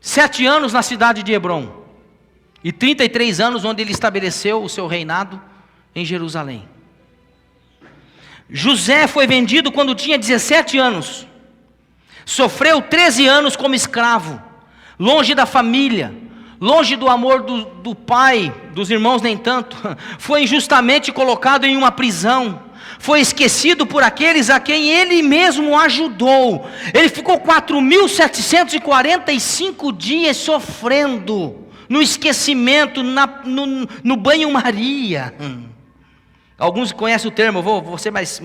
7 anos na cidade de Hebrom, e 33 anos onde ele estabeleceu o seu reinado em Jerusalém. José foi vendido quando tinha 17 anos, sofreu 13 anos como escravo, longe da família, longe do amor do pai, dos irmãos nem tanto, foi injustamente colocado em uma prisão, foi esquecido por aqueles a quem ele mesmo ajudou. Ele ficou 4.745 dias sofrendo, no esquecimento, no banho-maria. Alguns conhecem o termo, vou ser mais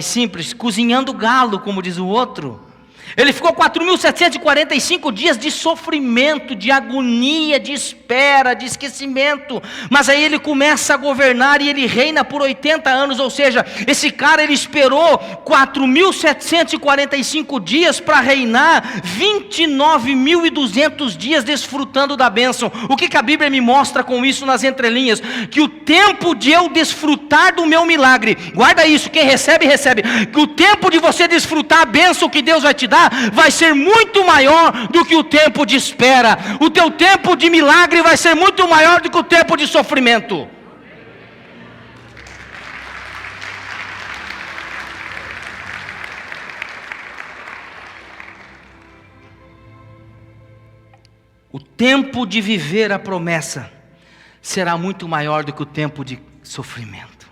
simples, cozinhando galo, como diz o outro. Ele ficou 4.745 dias de sofrimento, de agonia, de espera, de esquecimento. Mas aí ele começa a governar e ele reina por 80 anos. Ou seja, esse cara ele esperou 4.745 dias para reinar 29.200 dias desfrutando da bênção. O que a Bíblia me mostra com isso nas entrelinhas? Que o tempo de eu desfrutar do meu milagre, guarda isso, quem recebe, recebe. Que o tempo de você desfrutar a bênção que Deus vai te dar vai ser muito maior do que o tempo de espera. O teu tempo de milagre vai ser muito maior do que o tempo de sofrimento. O tempo de viver a promessa será muito maior do que o tempo de sofrimento.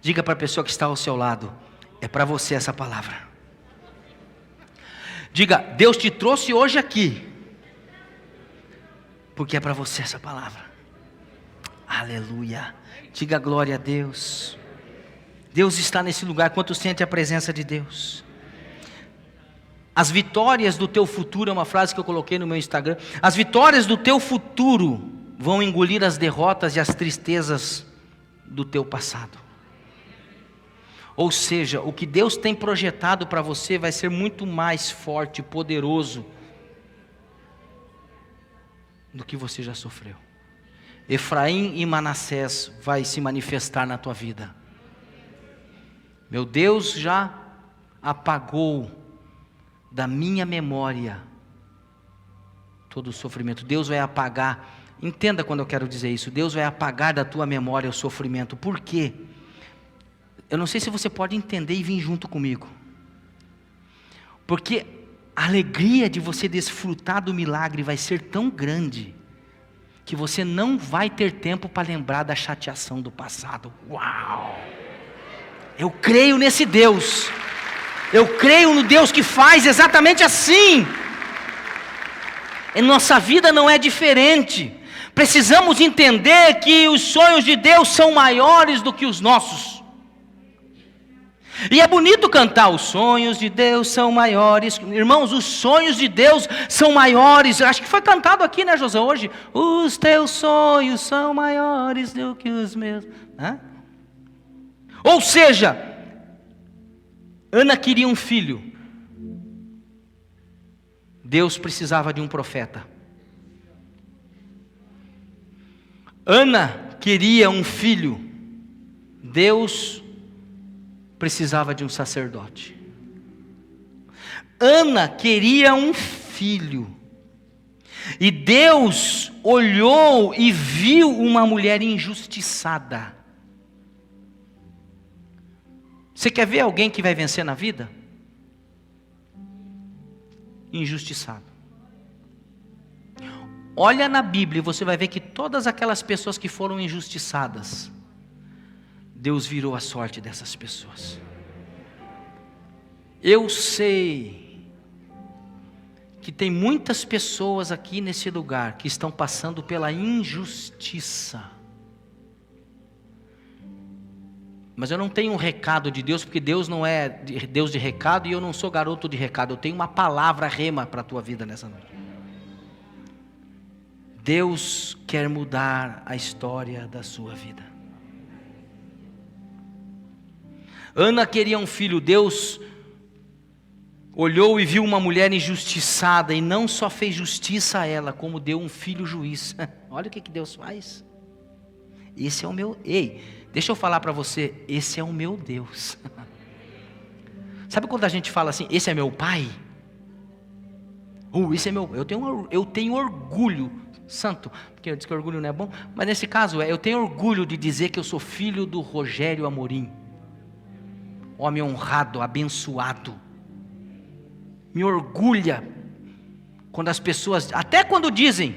Diga para a pessoa que está ao seu lado: é para você essa palavra. Diga: Deus te trouxe hoje aqui, porque é para você essa palavra. Aleluia. Diga glória a Deus. Deus está nesse lugar. Quanto sente a presença de Deus? As vitórias do teu futuro, é uma frase que eu coloquei no meu Instagram. As vitórias do teu futuro vão engolir as derrotas e as tristezas do teu passado. Ou seja, o que Deus tem projetado para você vai ser muito mais forte e poderoso do que você já sofreu. Efraim e Manassés vai se manifestar na tua vida. Meu Deus já apagou da minha memória todo o sofrimento. Deus vai apagar, entenda quando eu quero dizer isso, Deus vai apagar da tua memória o sofrimento. Por quê? Eu não sei se você pode entender e vir junto comigo. Porque a alegria de você desfrutar do milagre vai ser tão grande, que você não vai ter tempo para lembrar da chateação do passado. Uau! Eu creio nesse Deus. Eu creio no Deus que faz exatamente assim. E nossa vida não é diferente. Precisamos entender que os sonhos de Deus são maiores do que os nossos. E é bonito cantar: os sonhos de Deus são maiores. Irmãos, os sonhos de Deus são maiores. Acho que foi cantado aqui, né, José, hoje? Os teus sonhos são maiores do que os meus. Ou seja, Ana queria um filho. Deus precisava de um profeta. Ana queria um filho. Deus precisava de um sacerdote. Ana queria um filho. E Deus olhou e viu uma mulher injustiçada. Você quer ver alguém que vai vencer na vida? Injustiçado. Olha na Bíblia e você vai ver que todas aquelas pessoas que foram injustiçadas Deus virou a sorte dessas pessoas. Eu sei que tem muitas pessoas aqui nesse lugar que estão passando pela injustiça. Mas eu não tenho um recado de Deus, porque Deus não é Deus de recado e eu não sou garoto de recado. Eu tenho uma palavra rema para a tua vida nessa noite. Deus quer mudar a história da sua vida. Ana queria um filho. Deus olhou e viu uma mulher injustiçada e não só fez justiça a ela, como deu um filho juiz. Olha o que Deus faz. Esse é o meu... Ei, deixa eu falar para você, esse é o meu Deus. Sabe quando a gente fala assim, esse é meu pai? Esse é meu... Eu tenho orgulho, santo, porque eu disse que orgulho não é bom, mas nesse caso eu tenho orgulho de dizer que eu sou filho do Rogério Amorim. Homem honrado, abençoado. Me orgulha quando as pessoas, até quando dizem,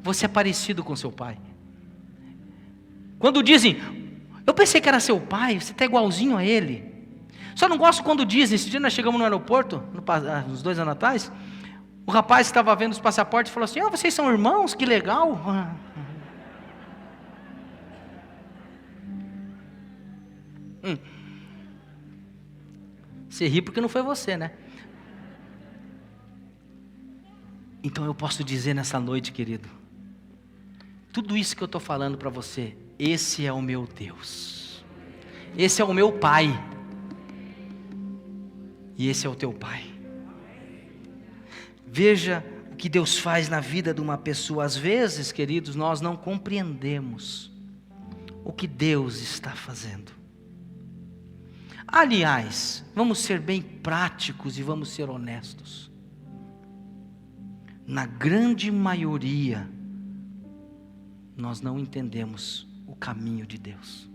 você é parecido com seu pai. Quando dizem, eu pensei que era seu pai, você está igualzinho a ele. Só não gosto quando dizem, esse dia nós chegamos no aeroporto, uns 2 anos atrás, o rapaz estava vendo os passaportes e falou assim, vocês são irmãos, que legal. Você ri porque não foi você, né? Então eu posso dizer nessa noite, querido, tudo isso que eu estou falando para você, esse é o meu Deus, esse é o meu Pai, e esse é o teu Pai. Veja o que Deus faz na vida de uma pessoa. Às vezes, queridos, nós não compreendemos o que Deus está fazendo. Aliás, vamos ser bem práticos e vamos ser honestos. Na grande maioria, nós não entendemos o caminho de Deus.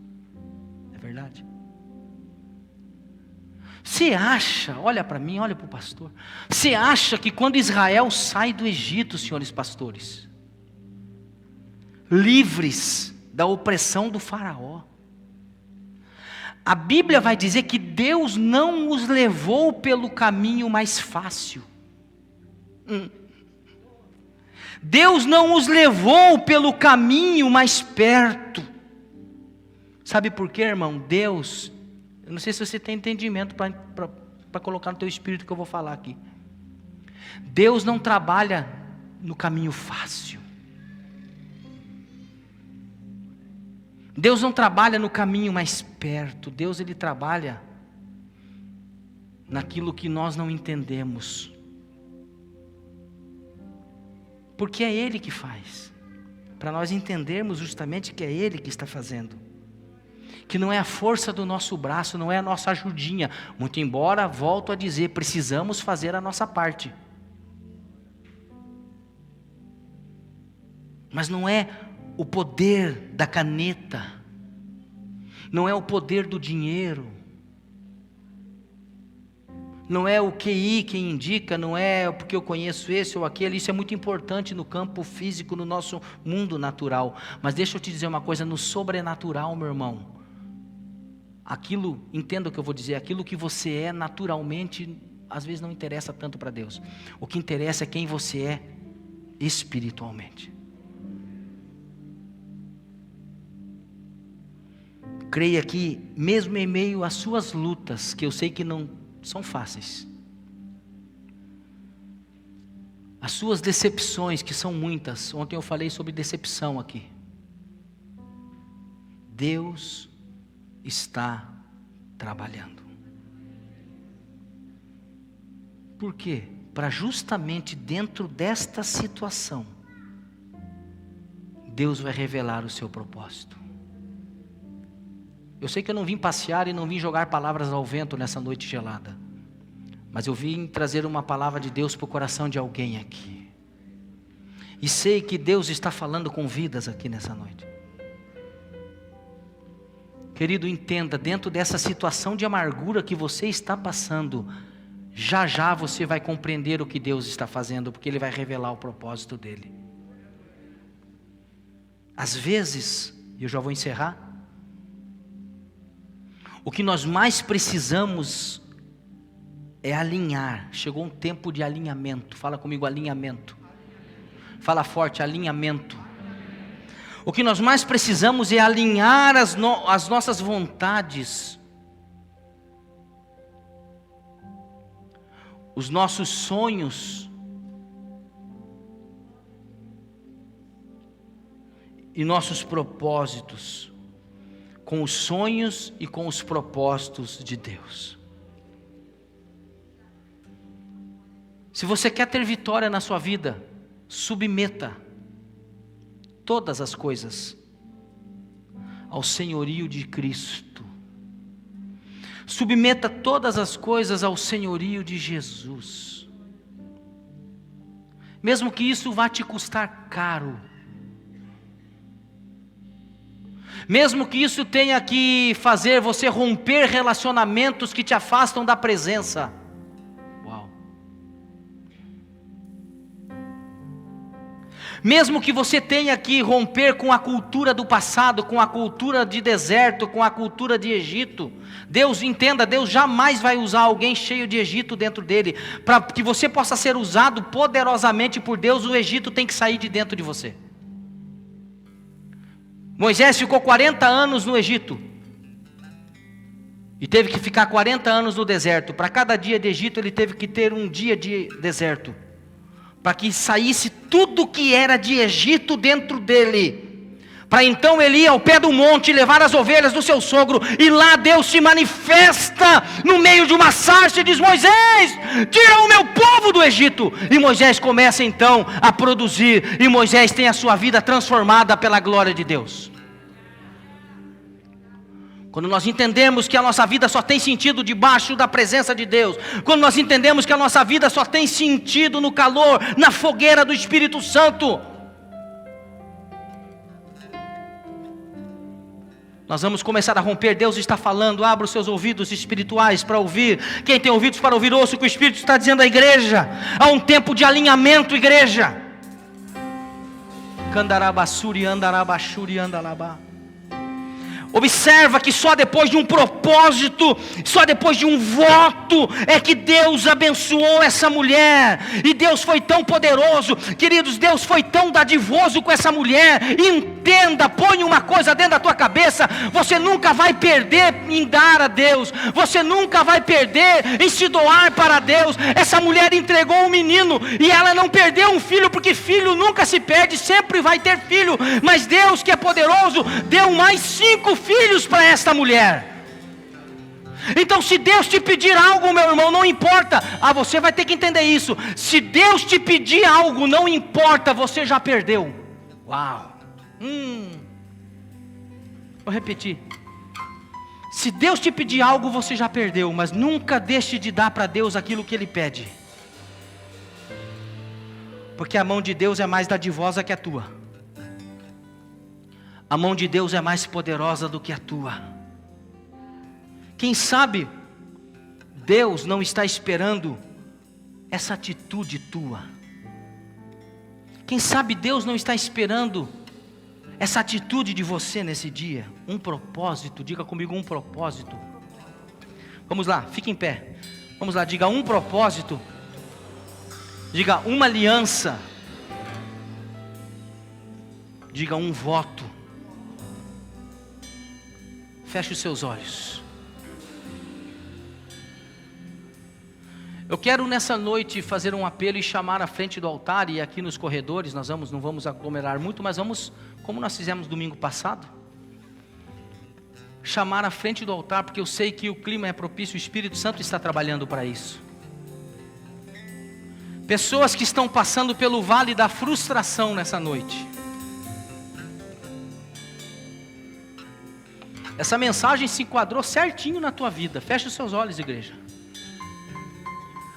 É verdade? Você acha, olha para mim, olha para o pastor. Você acha que quando Israel sai do Egito, senhores pastores, livres da opressão do faraó, a Bíblia vai dizer que Deus não os levou pelo caminho mais fácil. Deus não os levou pelo caminho mais perto. Sabe por quê, irmão? Deus, eu não sei se você tem entendimento para colocar no teu espírito o que eu vou falar aqui. Deus não trabalha no caminho fácil. Deus não trabalha no caminho mais perto. Deus, Ele trabalha naquilo que nós não entendemos. Porque é Ele que faz. Para nós entendermos justamente que é Ele que está fazendo. Que não é a força do nosso braço, não é a nossa ajudinha. Muito embora, volto a dizer, precisamos fazer a nossa parte. Mas não é o poder da caneta, não é o poder do dinheiro, não é o QI quem indica, não é porque eu conheço esse ou aquele. Isso é muito importante no campo físico, no nosso mundo natural. Mas deixa eu te dizer uma coisa, no sobrenatural, meu irmão, aquilo, entenda o que eu vou dizer, aquilo que você é naturalmente, às vezes não interessa tanto para Deus. O que interessa é quem você é espiritualmente. Creia que, mesmo em meio às suas lutas, que eu sei que não são fáceis, as suas decepções, que são muitas, ontem eu falei sobre decepção aqui, Deus está trabalhando. Por quê? Para justamente dentro desta situação, Deus vai revelar o seu propósito. Eu sei que eu não vim passear e não vim jogar palavras ao vento nessa noite gelada, mas eu vim trazer uma palavra de Deus para o coração de alguém aqui. E sei que Deus está falando com vidas aqui nessa noite. Querido, entenda, dentro dessa situação de amargura que você está passando, já já você vai compreender o que Deus está fazendo, porque Ele vai revelar o propósito dEle. Às vezes, e eu já vou encerrar, O que nós mais precisamos é alinhar. Chegou um tempo de alinhamento. Fala comigo, alinhamento. Fala forte, alinhamento. O que nós mais precisamos é alinhar as nossas vontades, os nossos sonhos e nossos propósitos com os sonhos e com os propósitos de Deus. Se você quer ter vitória na sua vida, submeta todas as coisas ao senhorio de Cristo. Submeta todas as coisas ao senhorio de Jesus. Mesmo que isso vá te custar caro. Mesmo que isso tenha que fazer você romper relacionamentos que te afastam da presença. Mesmo que você tenha que romper com a cultura do passado, com a cultura de deserto, com a cultura de Egito. Deus, entenda, Deus jamais vai usar alguém cheio de Egito dentro dele. Para que você possa ser usado poderosamente por Deus, o Egito tem que sair de dentro de você. Moisés ficou 40 anos no Egito. E teve que ficar 40 anos no deserto. Para cada dia de Egito ele teve que ter um dia de deserto. Para que saísse tudo que era de Egito dentro dele. Para então ele ir ao pé do monte, levar as ovelhas do seu sogro, e lá Deus se manifesta no meio de uma sarça e diz: Moisés, tira o meu povo do Egito. E Moisés começa então a produzir, e Moisés tem a sua vida transformada pela glória de Deus. Quando nós entendemos que a nossa vida só tem sentido debaixo da presença de Deus, quando nós entendemos que a nossa vida só tem sentido no calor, na fogueira do Espírito Santo, nós vamos começar a romper. Deus está falando, abra os seus ouvidos espirituais para ouvir. Quem tem ouvidos para ouvir, ouça o que o Espírito está dizendo à igreja. Há um tempo de alinhamento, igreja. Candarabassuri, andarabachuri, andalabá. Observa que só depois de um propósito, só depois de um voto, é que Deus abençoou essa mulher. E Deus foi tão poderoso, queridos, Deus foi tão dadivoso com essa mulher. Entenda, põe uma coisa dentro da tua cabeça: você nunca vai perder em dar a Deus, você nunca vai perder em se doar para Deus. Essa mulher entregou um menino, e ela não perdeu um filho, porque filho nunca se perde, sempre vai ter filho. Mas Deus, que é poderoso, deu mais 5 filhos para esta mulher. Então, se Deus te pedir algo, meu irmão, não importa. Você vai ter que entender isso. Se Deus te pedir algo, não importa, você já perdeu. Uau. Vou repetir. Se Deus te pedir algo, você já perdeu. Mas nunca deixe de dar para Deus aquilo que Ele pede, porque a mão de Deus é mais dadivosa que a tua. A mão de Deus é mais poderosa do que a tua. Quem sabe Deus não está esperando essa atitude tua. Quem sabe Deus não está esperando essa atitude de você nesse dia. Um propósito, diga comigo, um propósito. Vamos lá, fique em pé. Vamos lá, diga um propósito. Diga uma aliança. Diga um voto. Feche os seus olhos. Eu quero nessa noite fazer um apelo e chamar à frente do altar, e aqui nos corredores nós não vamos aglomerar muito, mas vamos, como nós fizemos domingo passado, chamar à frente do altar, porque eu sei que o clima é propício, o Espírito Santo está trabalhando para isso. Pessoas que estão passando pelo vale da frustração nessa noite. Essa mensagem se enquadrou certinho na tua vida. Feche os seus olhos, igreja.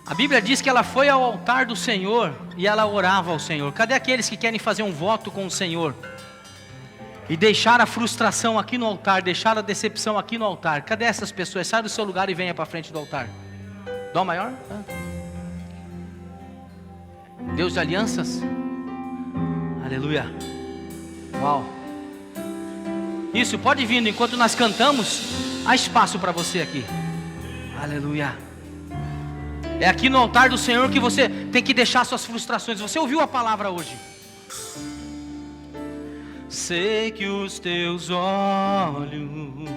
A Bíblia diz que ela foi ao altar do Senhor e ela orava ao Senhor. Cadê aqueles que querem fazer um voto com o Senhor e deixar a frustração aqui no altar, deixar a decepção aqui no altar? Cadê essas pessoas? Sai do seu lugar e venha para frente do altar. Dó maior? Deus de alianças? Aleluia. Uau. Isso, pode vir, enquanto nós cantamos, há espaço para você aqui. Aleluia. É aqui no altar do Senhor que você tem que deixar suas frustrações. Você ouviu a palavra hoje? Sei que os teus olhos,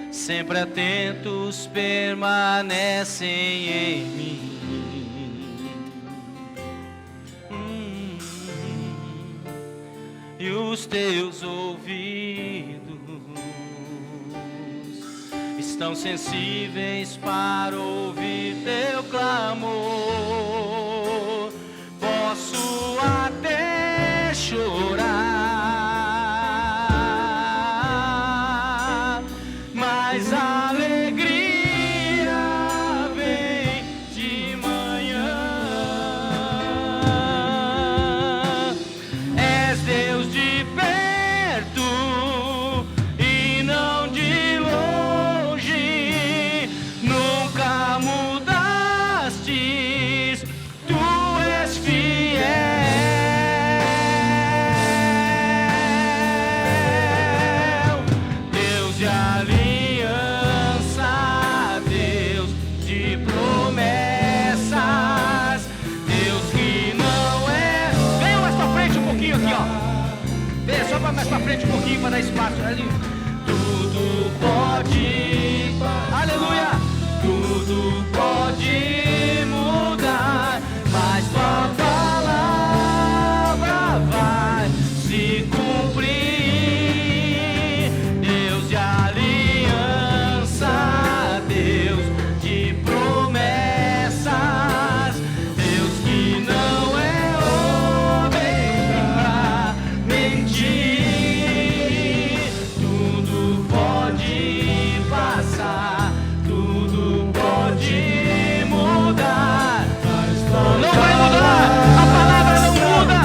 sempre atentos, permanecem em mim. E os teus ouvidos estão sensíveis para ouvir teu clamor. Posso até chorar, mas a alegria vem de manhã. És Deus de perto e não de longe, nunca mudastes, tu és fiel. Deus de aliança, Deus de promessas, Deus que não é. Venha mais pra frente um pouquinho aqui, ó. Venha só mais pra frente um pouquinho para dar espaço. Ali. Tudo pode, aleluia. Tudo pode mudar, mas tua palavra vai se cumprir. Deus de aliança, Deus de promessas, Deus que não é homem pra mentir. Tudo pode passar, tudo pode mudar, não vai mudar, a palavra não muda.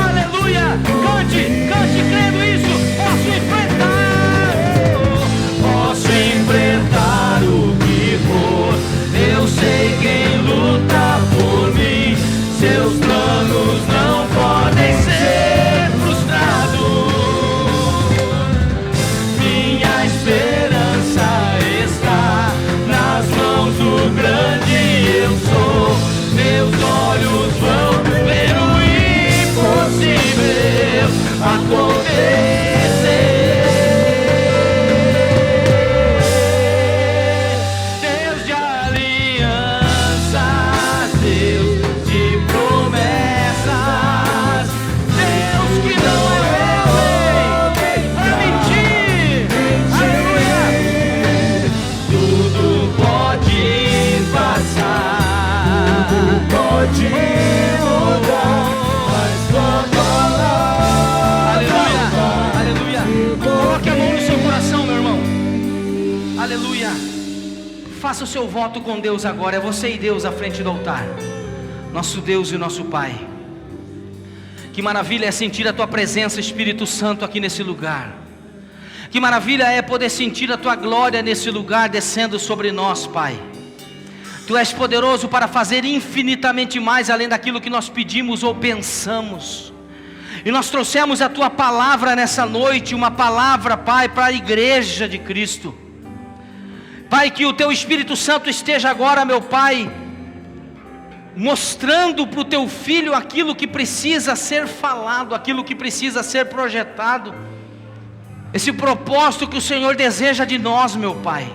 Aleluia. Cante, cante crendo isso. Posso enfrentar o que for, eu sei quem luta por mim. Seus planos não podem ser frustrados. Minha esperança está nas mãos do grande eu sou. Meus olhos vão ver o impossível acontecer. Deus de alianças, Deus de promessas, Deus que não é homem pra mentir. Aleluia. Tudo pode passar, pode mudar, mas tua palavra. Aleluia, aleluia. Coloque a mão no seu coração, meu irmão. Aleluia. Faça o seu voto com Deus agora. É você e Deus à frente do altar. Nosso Deus e nosso Pai. Que maravilha é sentir a tua presença, Espírito Santo, aqui nesse lugar. Que maravilha é poder sentir a tua glória nesse lugar descendo sobre nós, Pai. Tu és poderoso para fazer infinitamente mais além daquilo que nós pedimos ou pensamos. E nós trouxemos a tua palavra nessa noite, uma palavra, Pai, para a igreja de Cristo. Pai, que o teu Espírito Santo esteja agora, meu Pai, mostrando para o teu filho aquilo que precisa ser falado, aquilo que precisa ser projetado, esse propósito que o Senhor deseja de nós, meu Pai.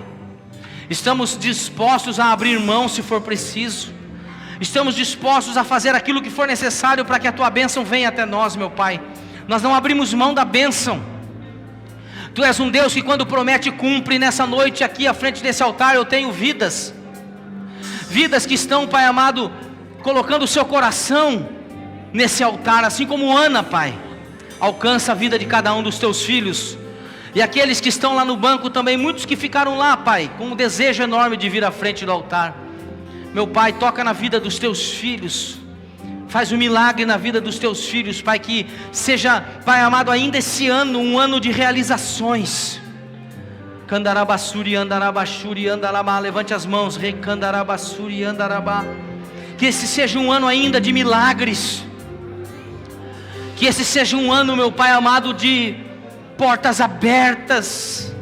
Estamos dispostos a abrir mão se for preciso, estamos dispostos a fazer aquilo que for necessário para que a tua bênção venha até nós, meu Pai. Nós não abrimos mão da bênção. Tu és um Deus que quando promete cumpre. Nessa noite aqui à frente desse altar eu tenho vidas que estão, Pai amado, colocando o seu coração nesse altar, assim como Ana, Pai. Alcança a vida de cada um dos teus filhos. E aqueles que estão lá no banco também, muitos que ficaram lá, Pai, com um desejo enorme de vir à frente do altar. Meu Pai, toca na vida dos teus filhos. Faz um milagre na vida dos teus filhos, Pai, que seja, Pai amado, ainda esse ano, um ano de realizações. Candarabassuri, andarabaxuri, andarabá. Levante as mãos, recandarabassuri, andarabá. Que esse seja um ano ainda de milagres. Que esse seja um ano, meu Pai amado, de portas abertas.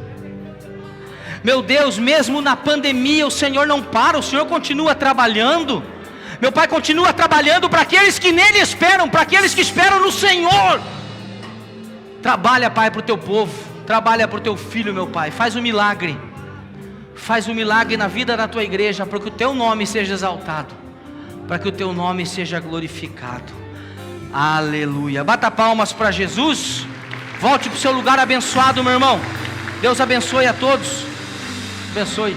Meu Deus, mesmo na pandemia o Senhor não para, o Senhor continua trabalhando. Meu Pai, continua trabalhando para aqueles que nele esperam, para aqueles que esperam no Senhor. Trabalha, Pai, para o teu povo, trabalha para o teu filho, meu Pai, faz um milagre na vida da tua igreja, para que o teu nome seja exaltado, para que o teu nome seja glorificado. Aleluia. Bata palmas para Jesus. Volte para o seu lugar abençoado, meu irmão. Deus abençoe a todos. Abençoe.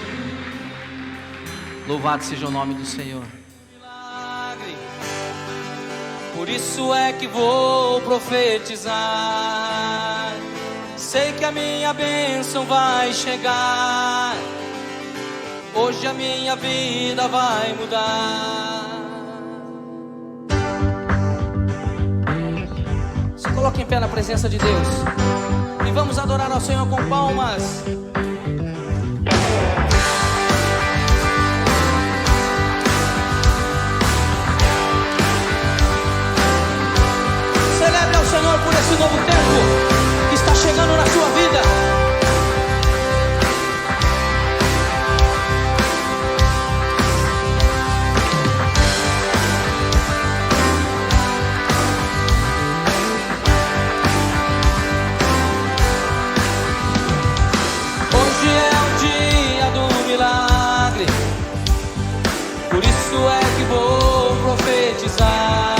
Louvado seja o nome do Senhor. Por isso é que vou profetizar. Sei que a minha bênção vai chegar. Hoje a minha vida vai mudar. Se coloque em pé na presença de Deus e vamos adorar ao Senhor com palmas. Celebre ao Senhor por esse novo tempo que está chegando na sua vida. Hoje é o dia do milagre, por isso é que vou profetizar.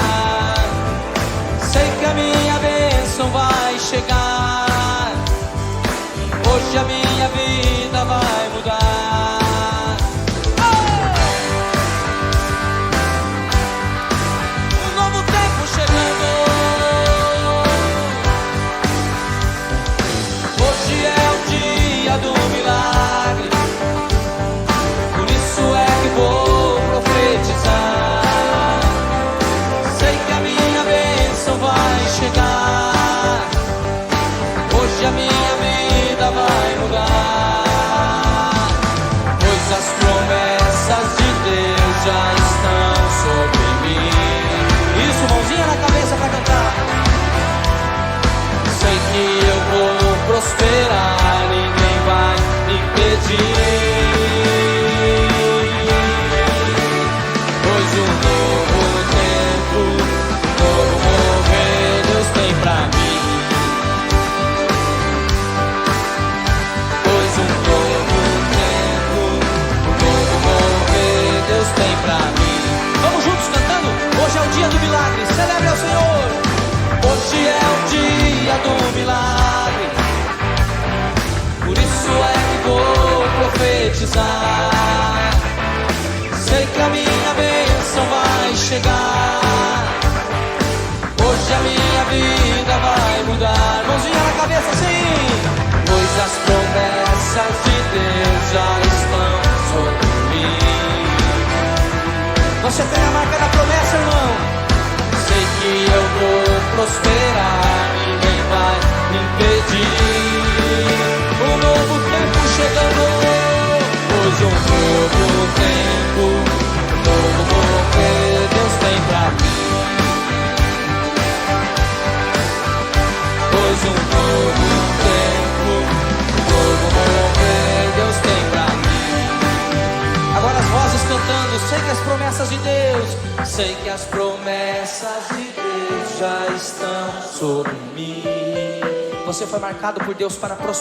Sei que a minha bênção vai chegar. Hoje a minha vida vai mudar. Um novo tempo chegando. Hoje é o dia do milagre, por isso é que vou profetizar. Sei que a minha bênção vai chegar. Hoje a minha vida vai mudar. Pois as promessas de Deus já estão sobre mim. Isso, mãozinha na cabeça pra cantar. Sei que eu vou prosperar, ninguém vai me impedir. Pois um novo tempo, novo mover Deus tem pra mim. Pois um novo tempo, novo mover Deus tem pra mim. Vamos juntos cantando? Hoje é o dia do milagre, celebre ao Senhor. Hoje é o dia do milagre, por isso é que vou profetizar. Sei que a minha bênção vai chegar. Hoje a minha vida vai mudar. Mãozinha na cabeça assim. Pois as promessas de Deus já estão sobre mim. Você tem a marca da promessa, irmão. Sei que eu vou prosperar, ninguém vai me impedir. Um novo tempo chegando. Pois um novo tempo, um novo mover Deus tem pra mim. Pois um novo tempo, um novo mover Deus tem pra mim. Agora as vozes cantando. Sei que as promessas de Deus, sei que as promessas de Deus já estão sobre mim. Você foi marcado por Deus para prosperar.